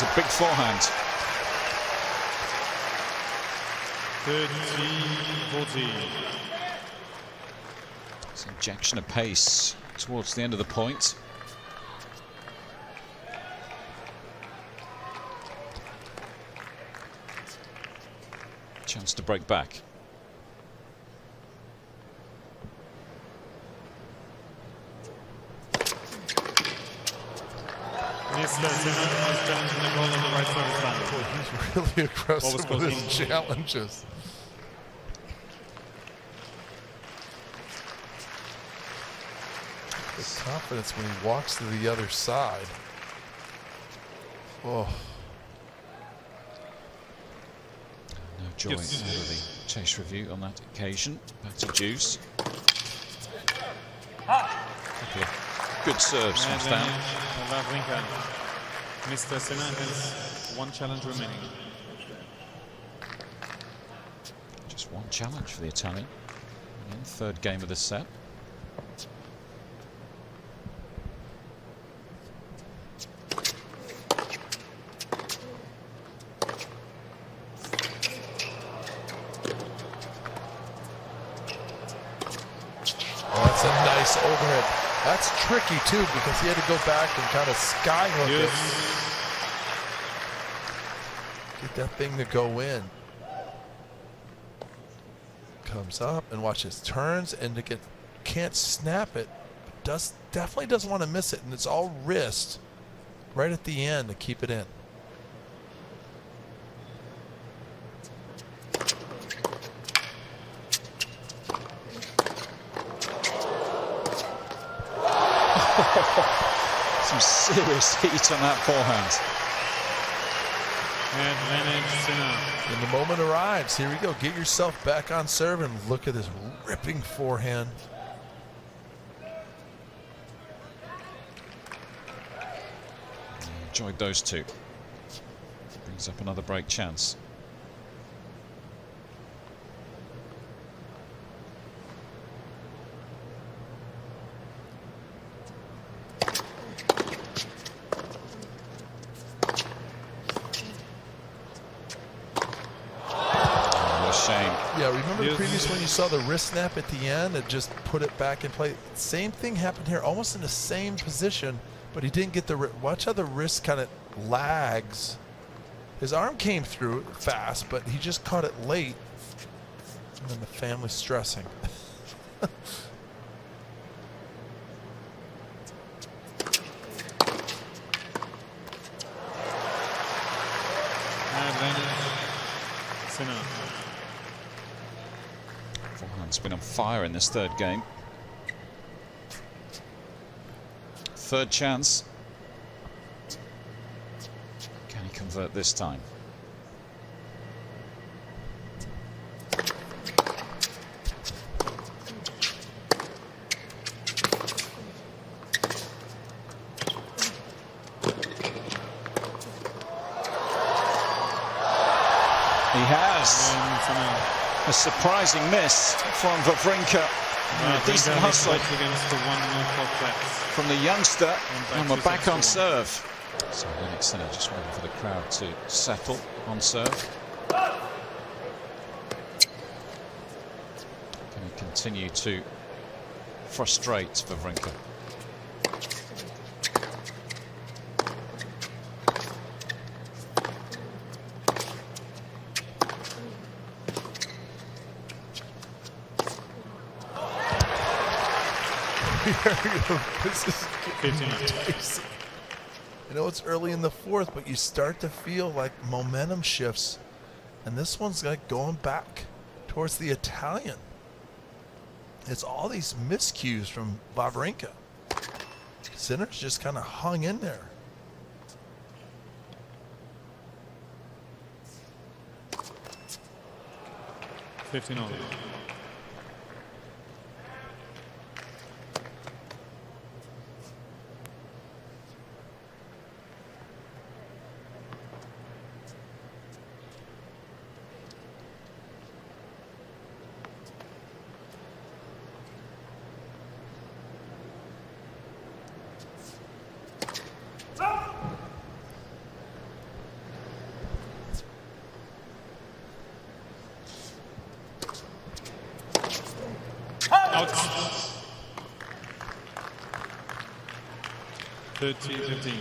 Speaker 2: A big forehand.
Speaker 3: 13-14.
Speaker 2: It's an injection of pace towards the end of the point. Chance to break back.
Speaker 1: Boy, he's really aggressive with his challenges. The confidence when he walks to the other side. Oh.
Speaker 2: No joy out of the chase review on that occasion. Back to Juice. Couple of good serves from Stan.
Speaker 3: Wawrinka. Mr. Sinner has one challenge remaining.
Speaker 2: Just one challenge for the Italian. Again, third game of the set.
Speaker 1: That's a nice overhead. That's tricky too because he had to go back and kind of skyhook it. Get that thing to go in. Comes up and watch this, turns and to get, can't snap it, but definitely doesn't want to miss it, and it's all wrist right at the end to keep it in.
Speaker 2: Some serious heat on that forehand.
Speaker 3: Advantage Sinner.
Speaker 1: And the moment arrives. Here we go. Get yourself back on serve and look at this ripping forehand.
Speaker 2: Enjoyed those two. Brings up another break chance.
Speaker 1: Yeah, remember the previous one you saw the wrist snap at the end and just put it back in play? Same thing happened here, almost in the same position, but he didn't get the watch how the wrist kind of lags. His arm came through fast, but he just caught it late. And then the family's stressing.
Speaker 3: Sinner.
Speaker 2: Forehand's been on fire in this third game. Third chance. Can he convert this time? He has. A surprising miss from Wawrinka. A decent hustle from the youngster on the back on serve. So Jannik Sinner just waiting for the crowd to settle on serve. Can he continue to frustrate Wawrinka?
Speaker 1: This is dicey. I know it's early in the fourth, but you start to feel like momentum shifts, and this one's like going back towards the Italian. It's all these miscues from Wawrinka. Sinner's just kind of hung in there.
Speaker 3: $15. Out. 13-15.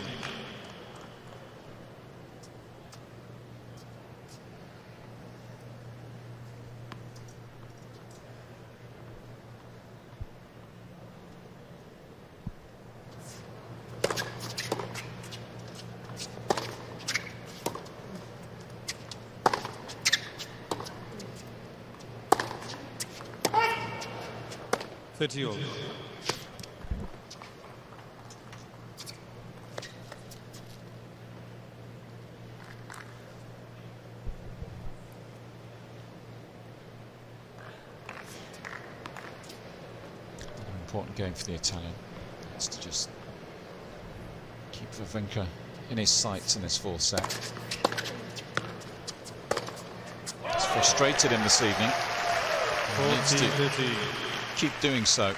Speaker 3: $30.
Speaker 2: important game for the Italian. It's to just keep Wawrinka in his sights in this fourth set. He's frustrated him this evening. He needs to keep doing so.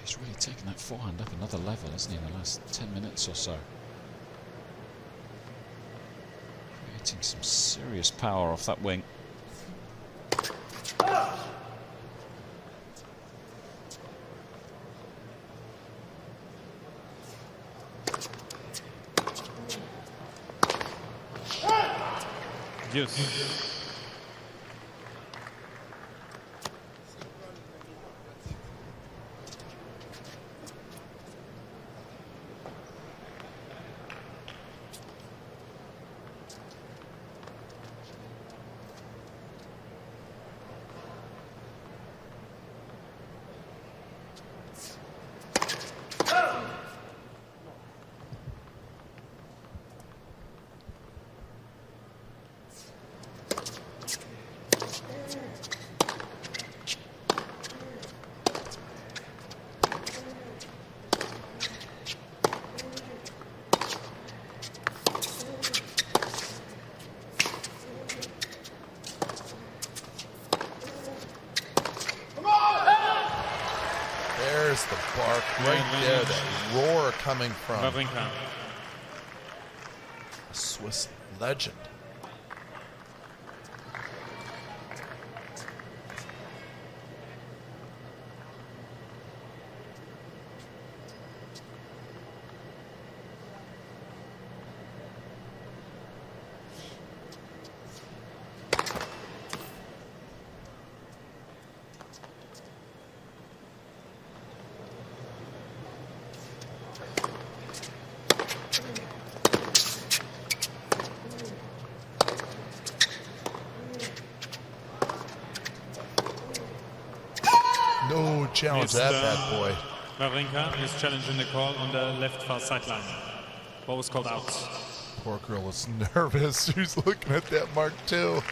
Speaker 2: He's really taken that forehand up another level, hasn't he, in the last 10 minutes or so. Creating some serious power off that wing.
Speaker 3: Yes.
Speaker 1: There's the bark right there, that roar coming from
Speaker 3: Wawrinka.
Speaker 1: a Swiss legend. No challenge that bad boy.
Speaker 3: Wawrinka is challenging the call on the left far sideline. What was called out?
Speaker 1: Poor girl is nervous. She's looking at that mark too.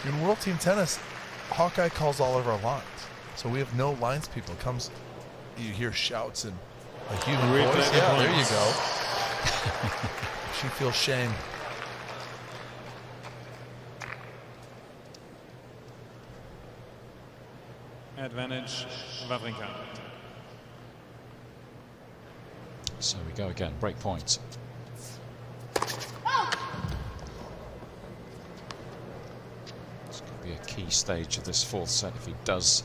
Speaker 1: In World Team Tennis, Hawkeye calls all of our lines. So we have no lines people. Comes, you hear shouts and a human voice. Yeah, there you go. She feels shame.
Speaker 3: Advantage, Wawrinka.
Speaker 2: So we go again, break point. This could be a key stage of this fourth set if he does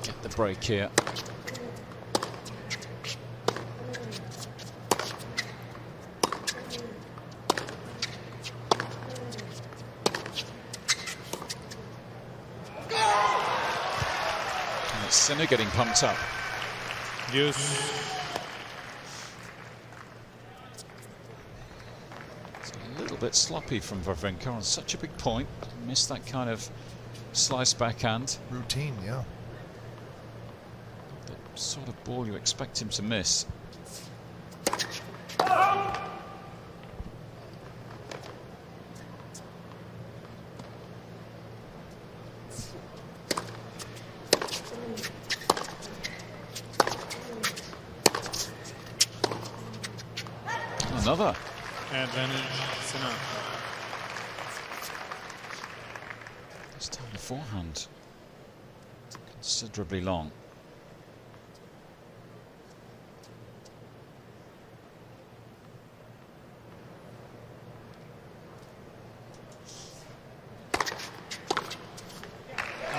Speaker 2: get the break here. And it's Sinner getting pumped up.
Speaker 3: Yes.
Speaker 2: A little bit sloppy from Wawrinka on such a big point. Missed that kind of slice backhand.
Speaker 1: Routine, yeah.
Speaker 2: The sort of ball you expect him to miss. Another.
Speaker 3: Advantage, Sinner.
Speaker 2: This time the forehand considerably long.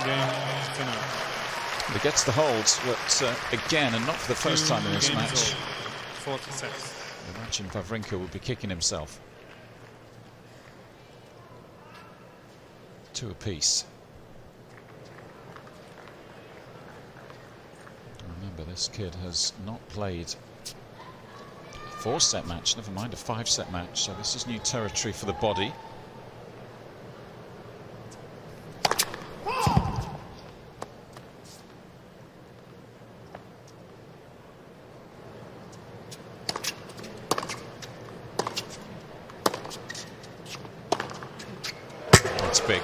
Speaker 3: Game, Sinner.
Speaker 2: But he gets the holds, but again, and not for the first time in this match.
Speaker 3: Fourth set.
Speaker 2: I imagine Wawrinka will be kicking himself. 2 apiece. Remember, this kid has not played a 4-set match, never mind a 5-set match, so this is new territory for the body. That's big.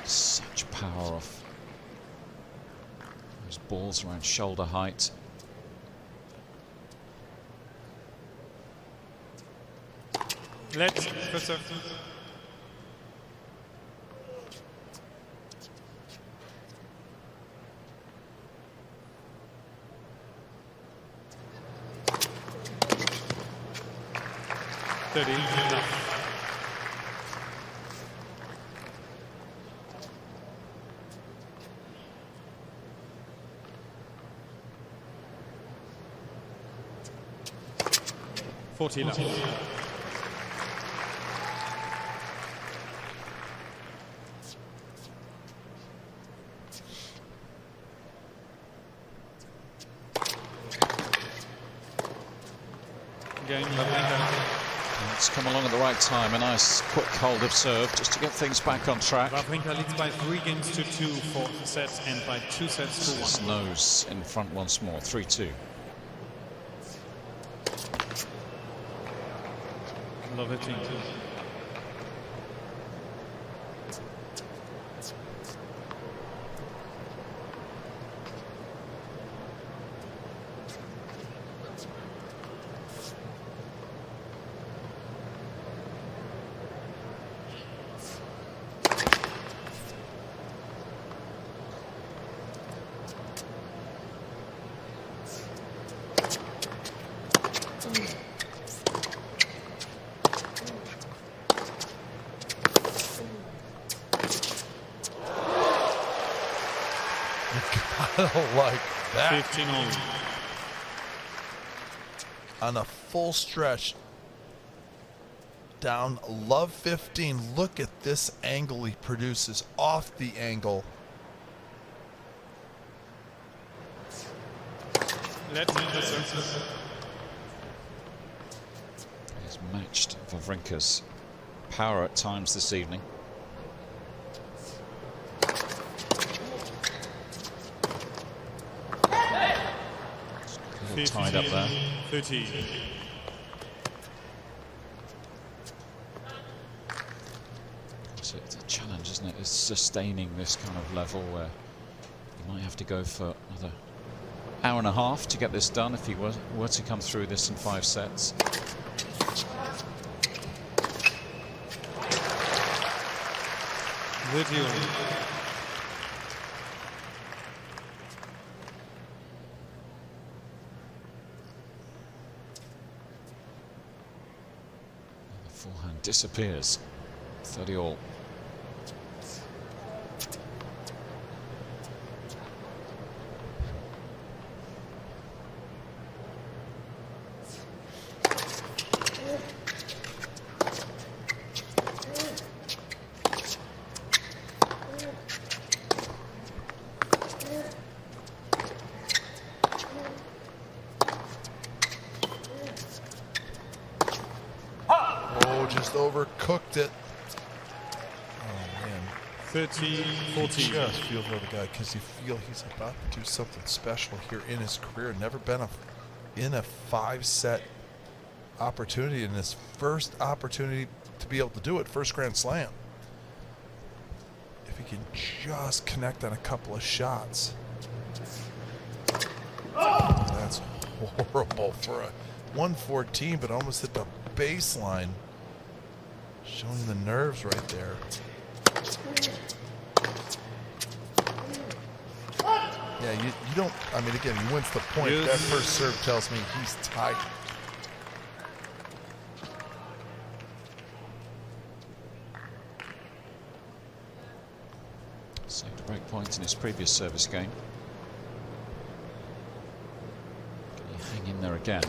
Speaker 2: Such power off those balls around shoulder height.
Speaker 3: Let's first serve. Left.
Speaker 2: It's come along at the right time. A nice quick hold of serve just to get things back on track.
Speaker 3: Wawrinka leads by 3 games to 2 for sets and by 2 sets to 1.
Speaker 2: His nose in front once more, 3-2.
Speaker 3: Love it.
Speaker 1: I don't like that.
Speaker 3: 15 all.
Speaker 1: On a full stretch, down love 15. Look at this angle he produces off the angle.
Speaker 3: Let's make the service.
Speaker 2: He's matched Wawrinka's power at times this evening. Tied up there.
Speaker 3: 30.
Speaker 2: It's a challenge, isn't it? It's sustaining this kind of level where you might have to go for another hour and a half to get this done if he were to come through this in 5 sets.
Speaker 3: Video.
Speaker 2: Forehand disappears. 30 all.
Speaker 1: Just overcooked it. Oh man.
Speaker 3: 30-14.
Speaker 1: You just feel for the guy because you feel he's about to do something special here in his career. Never been in a 5-set opportunity, in his first opportunity to be able to do it, first Grand Slam. If he can just connect on a couple of shots. Oh, that's horrible for a 114, but almost hit the baseline. Showing the nerves right there. Yeah, you don't, I mean, again, he wins the point.
Speaker 3: Yes.
Speaker 1: That first serve tells me he's tight.
Speaker 2: Saved a break point in his previous service game. Can he hang in there again?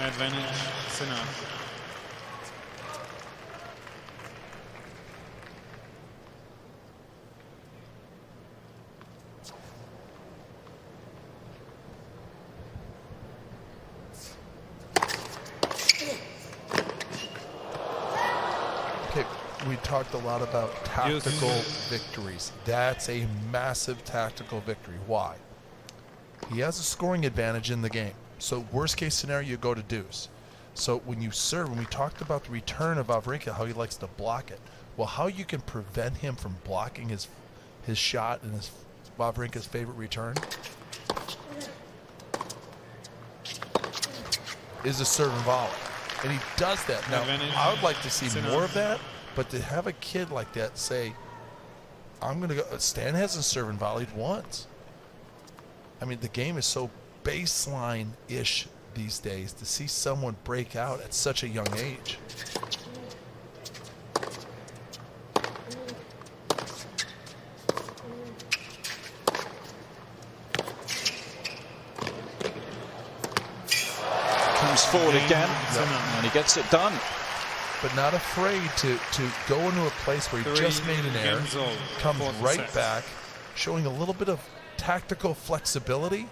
Speaker 3: Advantage, Sinner.
Speaker 1: Okay, we talked a lot about tactical victories. That's a massive tactical victory. Why? He has a scoring advantage in the game. So worst case scenario, you go to deuce. So when you serve, when we talked about the return of Wawrinka, how he likes to block it. Well, how you can prevent him from blocking his shot and his Wawrinka's favorite return is a serve and volley. And he does that. Now, I would like to see more of that, but to have a kid like that say, I'm going to go, Stan hasn't serve and volleyed once. I mean, the game is so baseline-ish these days to see someone break out at such a young age.
Speaker 2: Comes forward again, and he gets it done.
Speaker 1: But not afraid to go into a place where he just made an error, comes right back, showing a little bit of tactical flexibility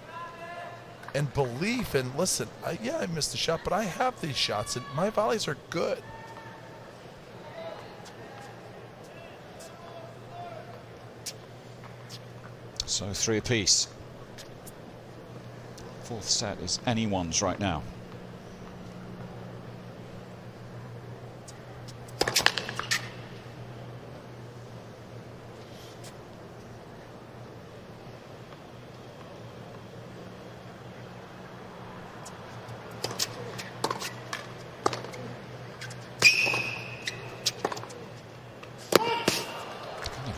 Speaker 1: and belief. And listen, yeah, I missed a shot, but I have these shots, and my volleys are good.
Speaker 2: So 3 apiece. Fourth set is anyone's right now.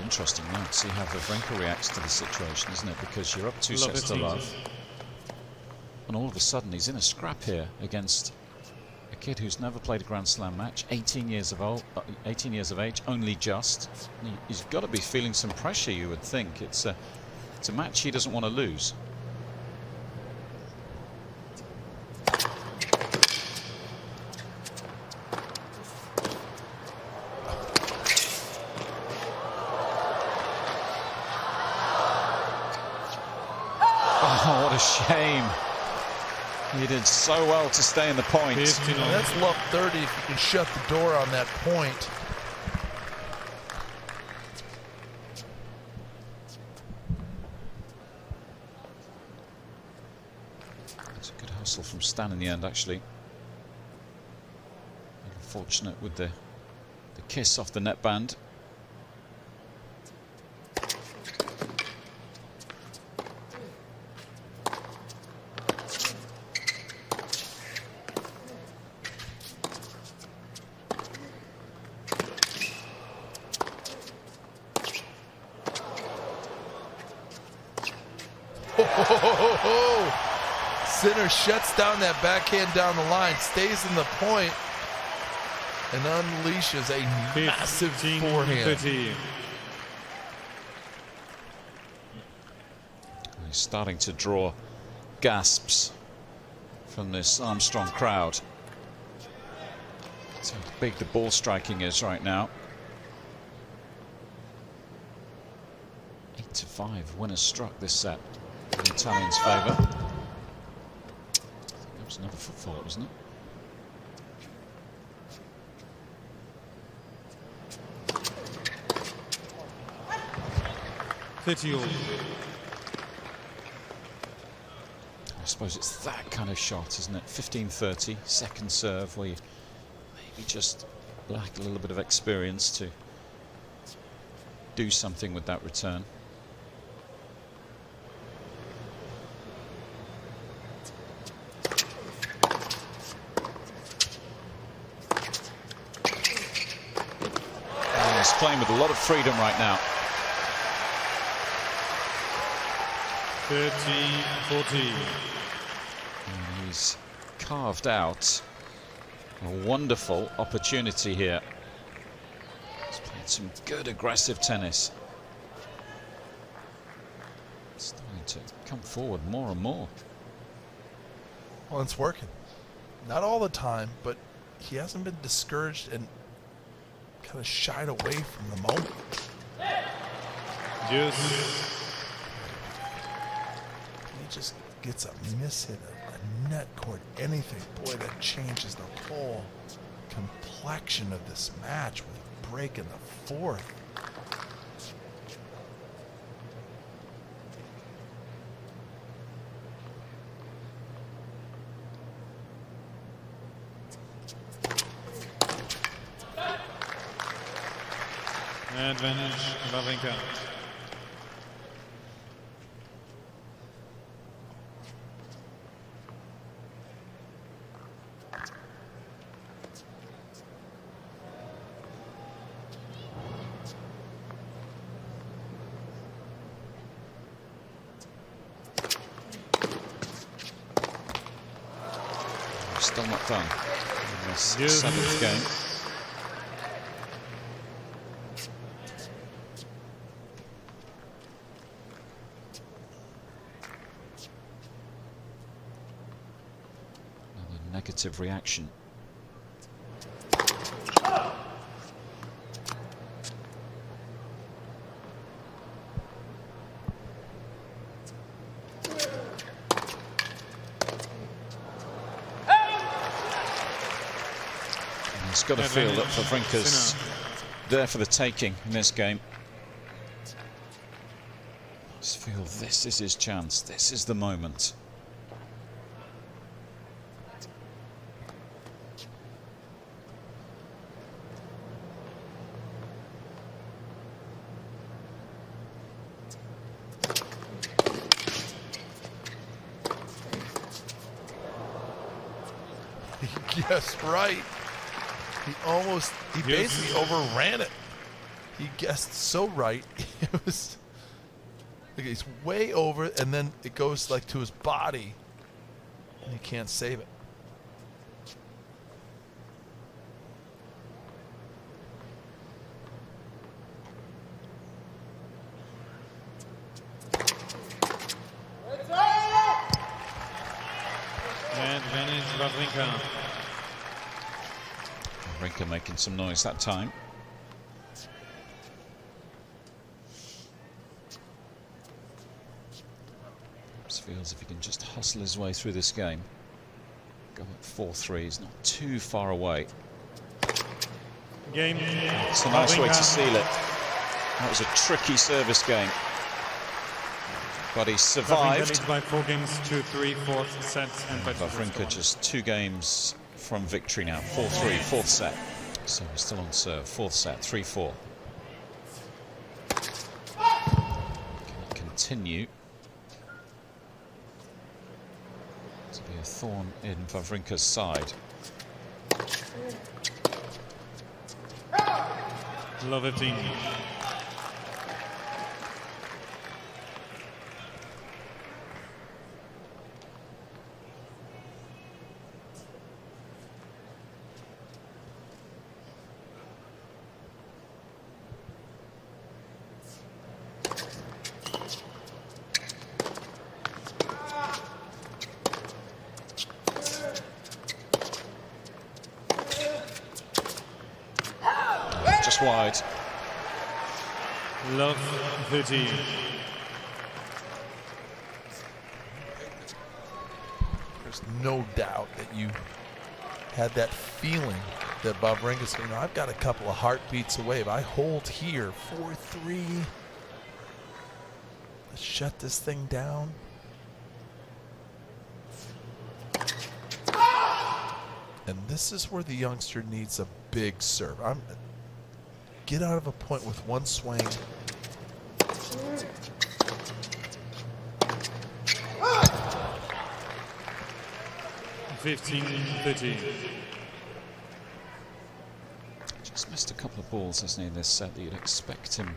Speaker 2: Interesting now to see how Wawrinka reacts to the situation, isn't it? Because you're up 2 sets to love, and all of a sudden he's in a scrap here against a kid who's never played a Grand Slam match, 18 years of age, only just. He's got to be feeling some pressure, you would think. It's a match he doesn't want to lose. Oh, what a shame. He did so well to stay in the point.
Speaker 1: That's love 30 if you can shut the door on that point.
Speaker 2: It's a good hustle from Stan in the end, actually. Unfortunate with the kiss off the net band.
Speaker 1: Sinner shuts down that backhand down the line, stays in the point, and unleashes a massive forehand.
Speaker 2: He's starting to draw gasps from this Armstrong crowd. That's how big the ball striking is right now. 8-5, winners struck this set in the Italians' favour. That was another foot fault, wasn't it?
Speaker 3: 30 all.
Speaker 2: I suppose it's that kind of shot, isn't it? 15-30, second serve, where you maybe just lack a little bit of experience to do something with that return. And he's playing with a lot of freedom right now.
Speaker 3: 30-40.
Speaker 2: And he's carved out a wonderful opportunity here. He's played some good aggressive tennis. Starting to come forward more and more.
Speaker 1: Well, it's working. Not all the time, but he hasn't been discouraged and kind of shied away from the moment.
Speaker 3: Yes.
Speaker 1: He just gets a miss hit, a net cord, anything. Boy, that changes the whole complexion of this match with break in the fourth.
Speaker 3: Advantage, Wawrinka.
Speaker 2: Still not done in this seventh game. Another negative reaction. He's got to feel that Wawrinka's there for the taking in this game. Just feel this is his chance. This is the moment.
Speaker 1: Yes, right. He basically overran it. He guessed so right. It was like he's way over, and then it goes like to his body, and he can't save it.
Speaker 3: Advantage, Wawrinka.
Speaker 2: Wawrinka making some noise that time. Just feels if he can just hustle his way through this game. Go up 4-3, he's not too far away.
Speaker 3: Game.
Speaker 2: It's a nice way to seal it. That was a tricky service game, but he survived.
Speaker 3: Wawrinka by 4 games to 3 fourth sets, and
Speaker 2: Wawrinka just 2 games from victory now. 4-3, fourth set. So we're still on serve. Fourth set, 3-4. Can continue to be a thorn in Wawrinka's side.
Speaker 3: Love 15.
Speaker 2: Just wide.
Speaker 3: Love 13.
Speaker 1: There's no doubt that you had that feeling that Wawrinka's going, I've got a couple of heartbeats away. If I hold here, 4-3, let's shut this thing down. And this is where the youngster needs a big serve. Get out of a point with one swing.
Speaker 2: Just missed a couple of balls, hasn't he, in this set that you'd expect him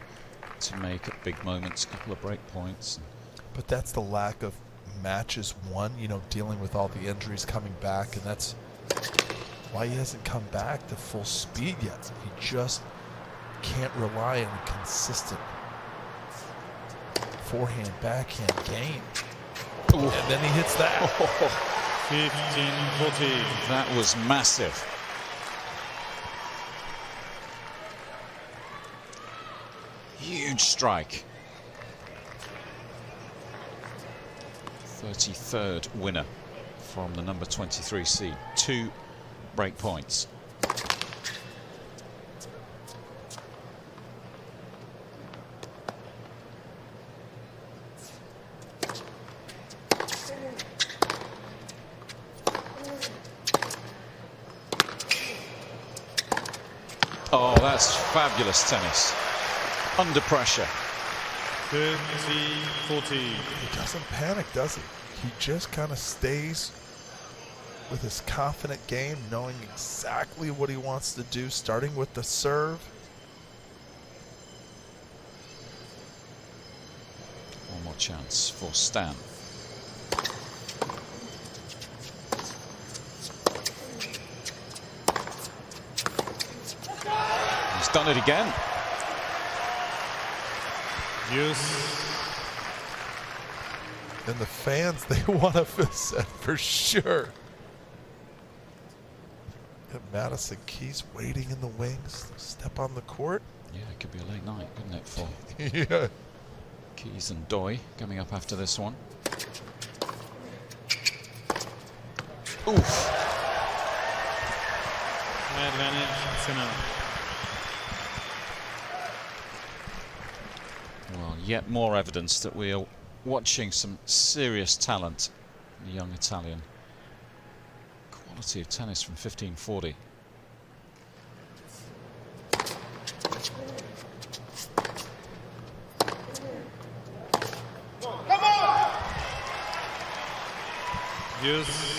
Speaker 2: to make at big moments, a couple of break points.
Speaker 1: But that's the lack of matches won, you know, dealing with all the injuries coming back, and that's why he hasn't come back to full speed yet. He just can't rely on a consistent forehand, backhand game. Ooh. And then he hits that.
Speaker 3: 15-14.
Speaker 2: That was massive. Huge strike. 33rd winner from the number 23 seed. 2 break points. Oh, that's fabulous tennis. Under pressure.
Speaker 3: 30-40.
Speaker 1: He doesn't panic, does he? He just kind of stays with his confident game, knowing exactly what he wants to do, starting with the serve.
Speaker 2: One more chance for Stan. He's done it again.
Speaker 3: Use.
Speaker 1: And the fans, they want to feel set for sure. And Madison Keys waiting in the wings to step on the court.
Speaker 2: Yeah, it could be a late night, couldn't it, for
Speaker 1: Yeah.
Speaker 2: Keys and Doi coming up after this one. Oof.
Speaker 3: Advantage, Sinner.
Speaker 2: Well, yet more evidence that we are watching some serious talent in the young Italian. Quality of tennis from 1540.
Speaker 3: Use.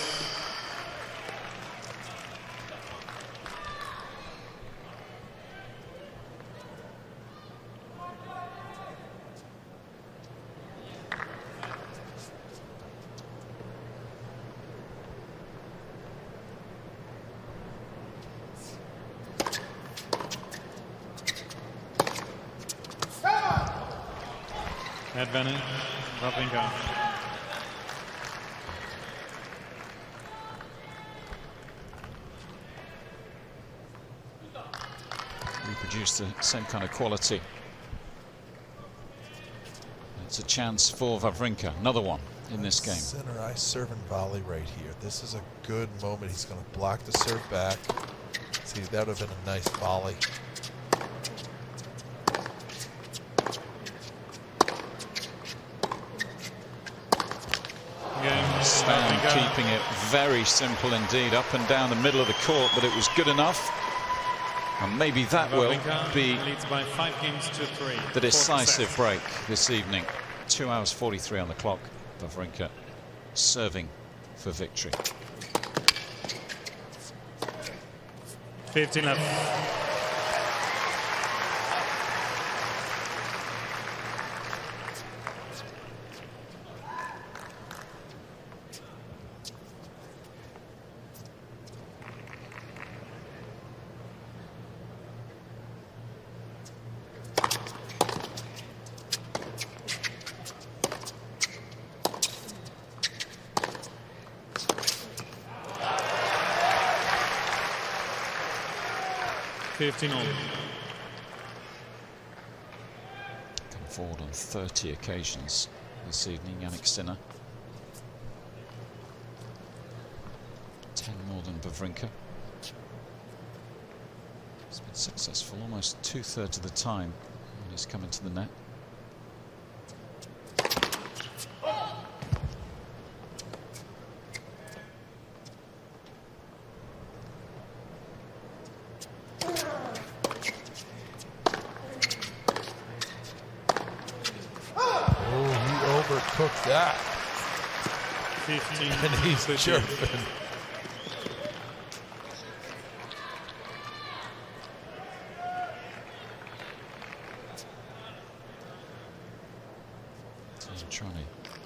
Speaker 3: Advantage, Wawrinka.
Speaker 2: Reproduce the same kind of quality. It's a chance for Wawrinka, another one in this game.
Speaker 1: Center ice serve and volley right here. This is a good moment. He's going to block the serve back. See, that would have been a nice volley.
Speaker 2: Stan keeping it very simple indeed, up and down the middle of the court, but it was good enough. And maybe that will be
Speaker 3: leads by 5 games to 3.
Speaker 2: the decisive break this evening. 2 hours 43 on the clock. Wawrinka serving for victory.
Speaker 3: 15 left.
Speaker 2: Come forward on 30 occasions this evening, Jannik Sinner. 10 more than Wawrinka. He's been successful almost 2/3 of the time when he's come into the net.
Speaker 1: Cook that.
Speaker 3: 15.
Speaker 1: And he's chirping.
Speaker 2: He's trying to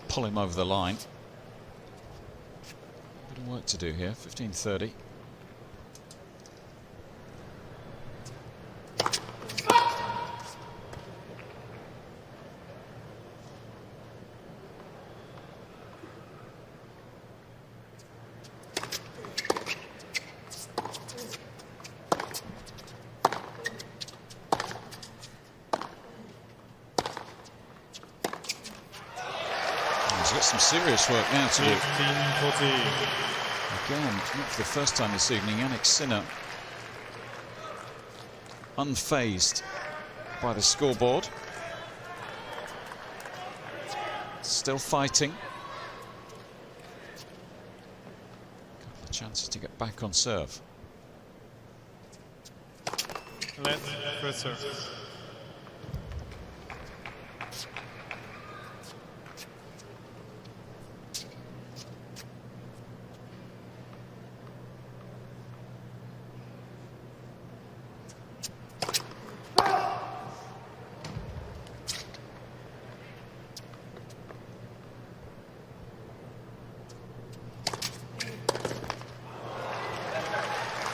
Speaker 2: pull him over the line. Bit of work to do here. 15:30. He's got some serious work now to do.
Speaker 3: 15-40.
Speaker 2: Again, not for the first time this evening, Jannik Sinner unfazed by the scoreboard. Still fighting. Couple of chances to get back on serve.
Speaker 3: Left first serve.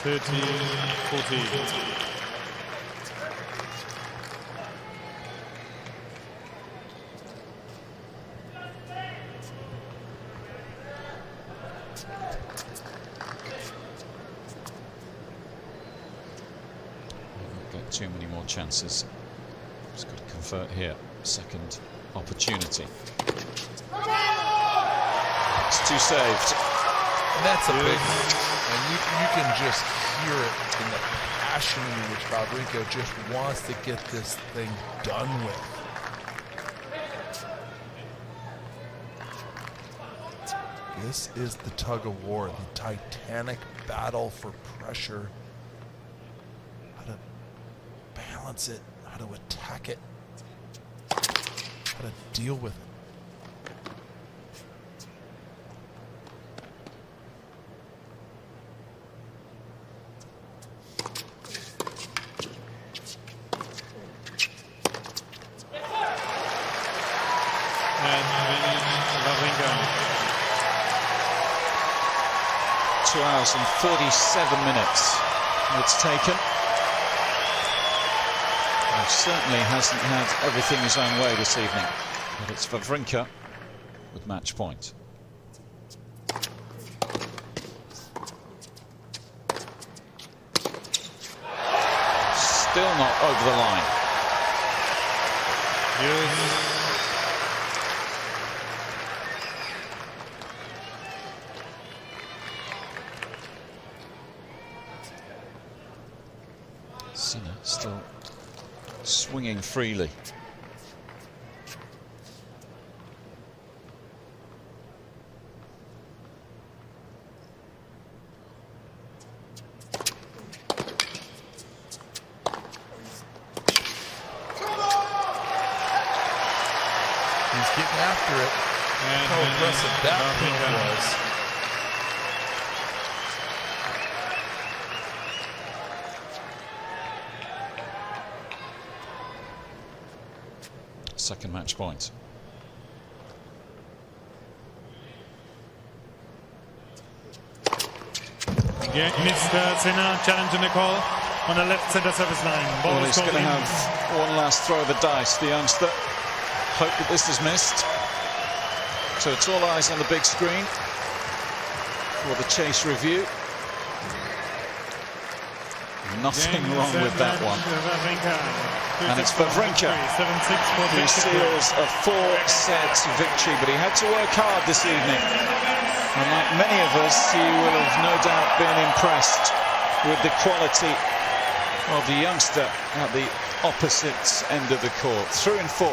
Speaker 3: (13-14).
Speaker 2: Get too many more chances. Just got to convert here. Second opportunity. It's two saved.
Speaker 1: And that's a big one. And you can just hear it in the passion in which Wawrinka just wants to get this thing done with. This is the tug of war, the titanic battle for pressure. How to balance it, how to attack it, how to deal with it.
Speaker 3: Wawrinka.
Speaker 2: 2 hours and 47 minutes it's taken. He certainly hasn't had everything his own way this evening, but it's Wawrinka with match point. Still not over the line.
Speaker 3: Yes.
Speaker 2: Sinner still swinging freely.
Speaker 1: He's getting after it.
Speaker 3: And
Speaker 1: how aggressive that thing was.
Speaker 2: Second match point.
Speaker 3: Again, Mr. Sinner challenging the call on the left center service line. Ball
Speaker 2: Well,
Speaker 3: is
Speaker 2: he's going to
Speaker 3: called in.
Speaker 2: have one last throw of the dice, the youngster. Hope that this is missed. So it's all eyes on the big screen for the chase review. Nothing wrong with that one. And it's Wawrinka who seals a 4-set victory, but he had to work hard this evening. And like many of us, he will have no doubt been impressed with the quality of the youngster at the opposite end of the court. Through in 4.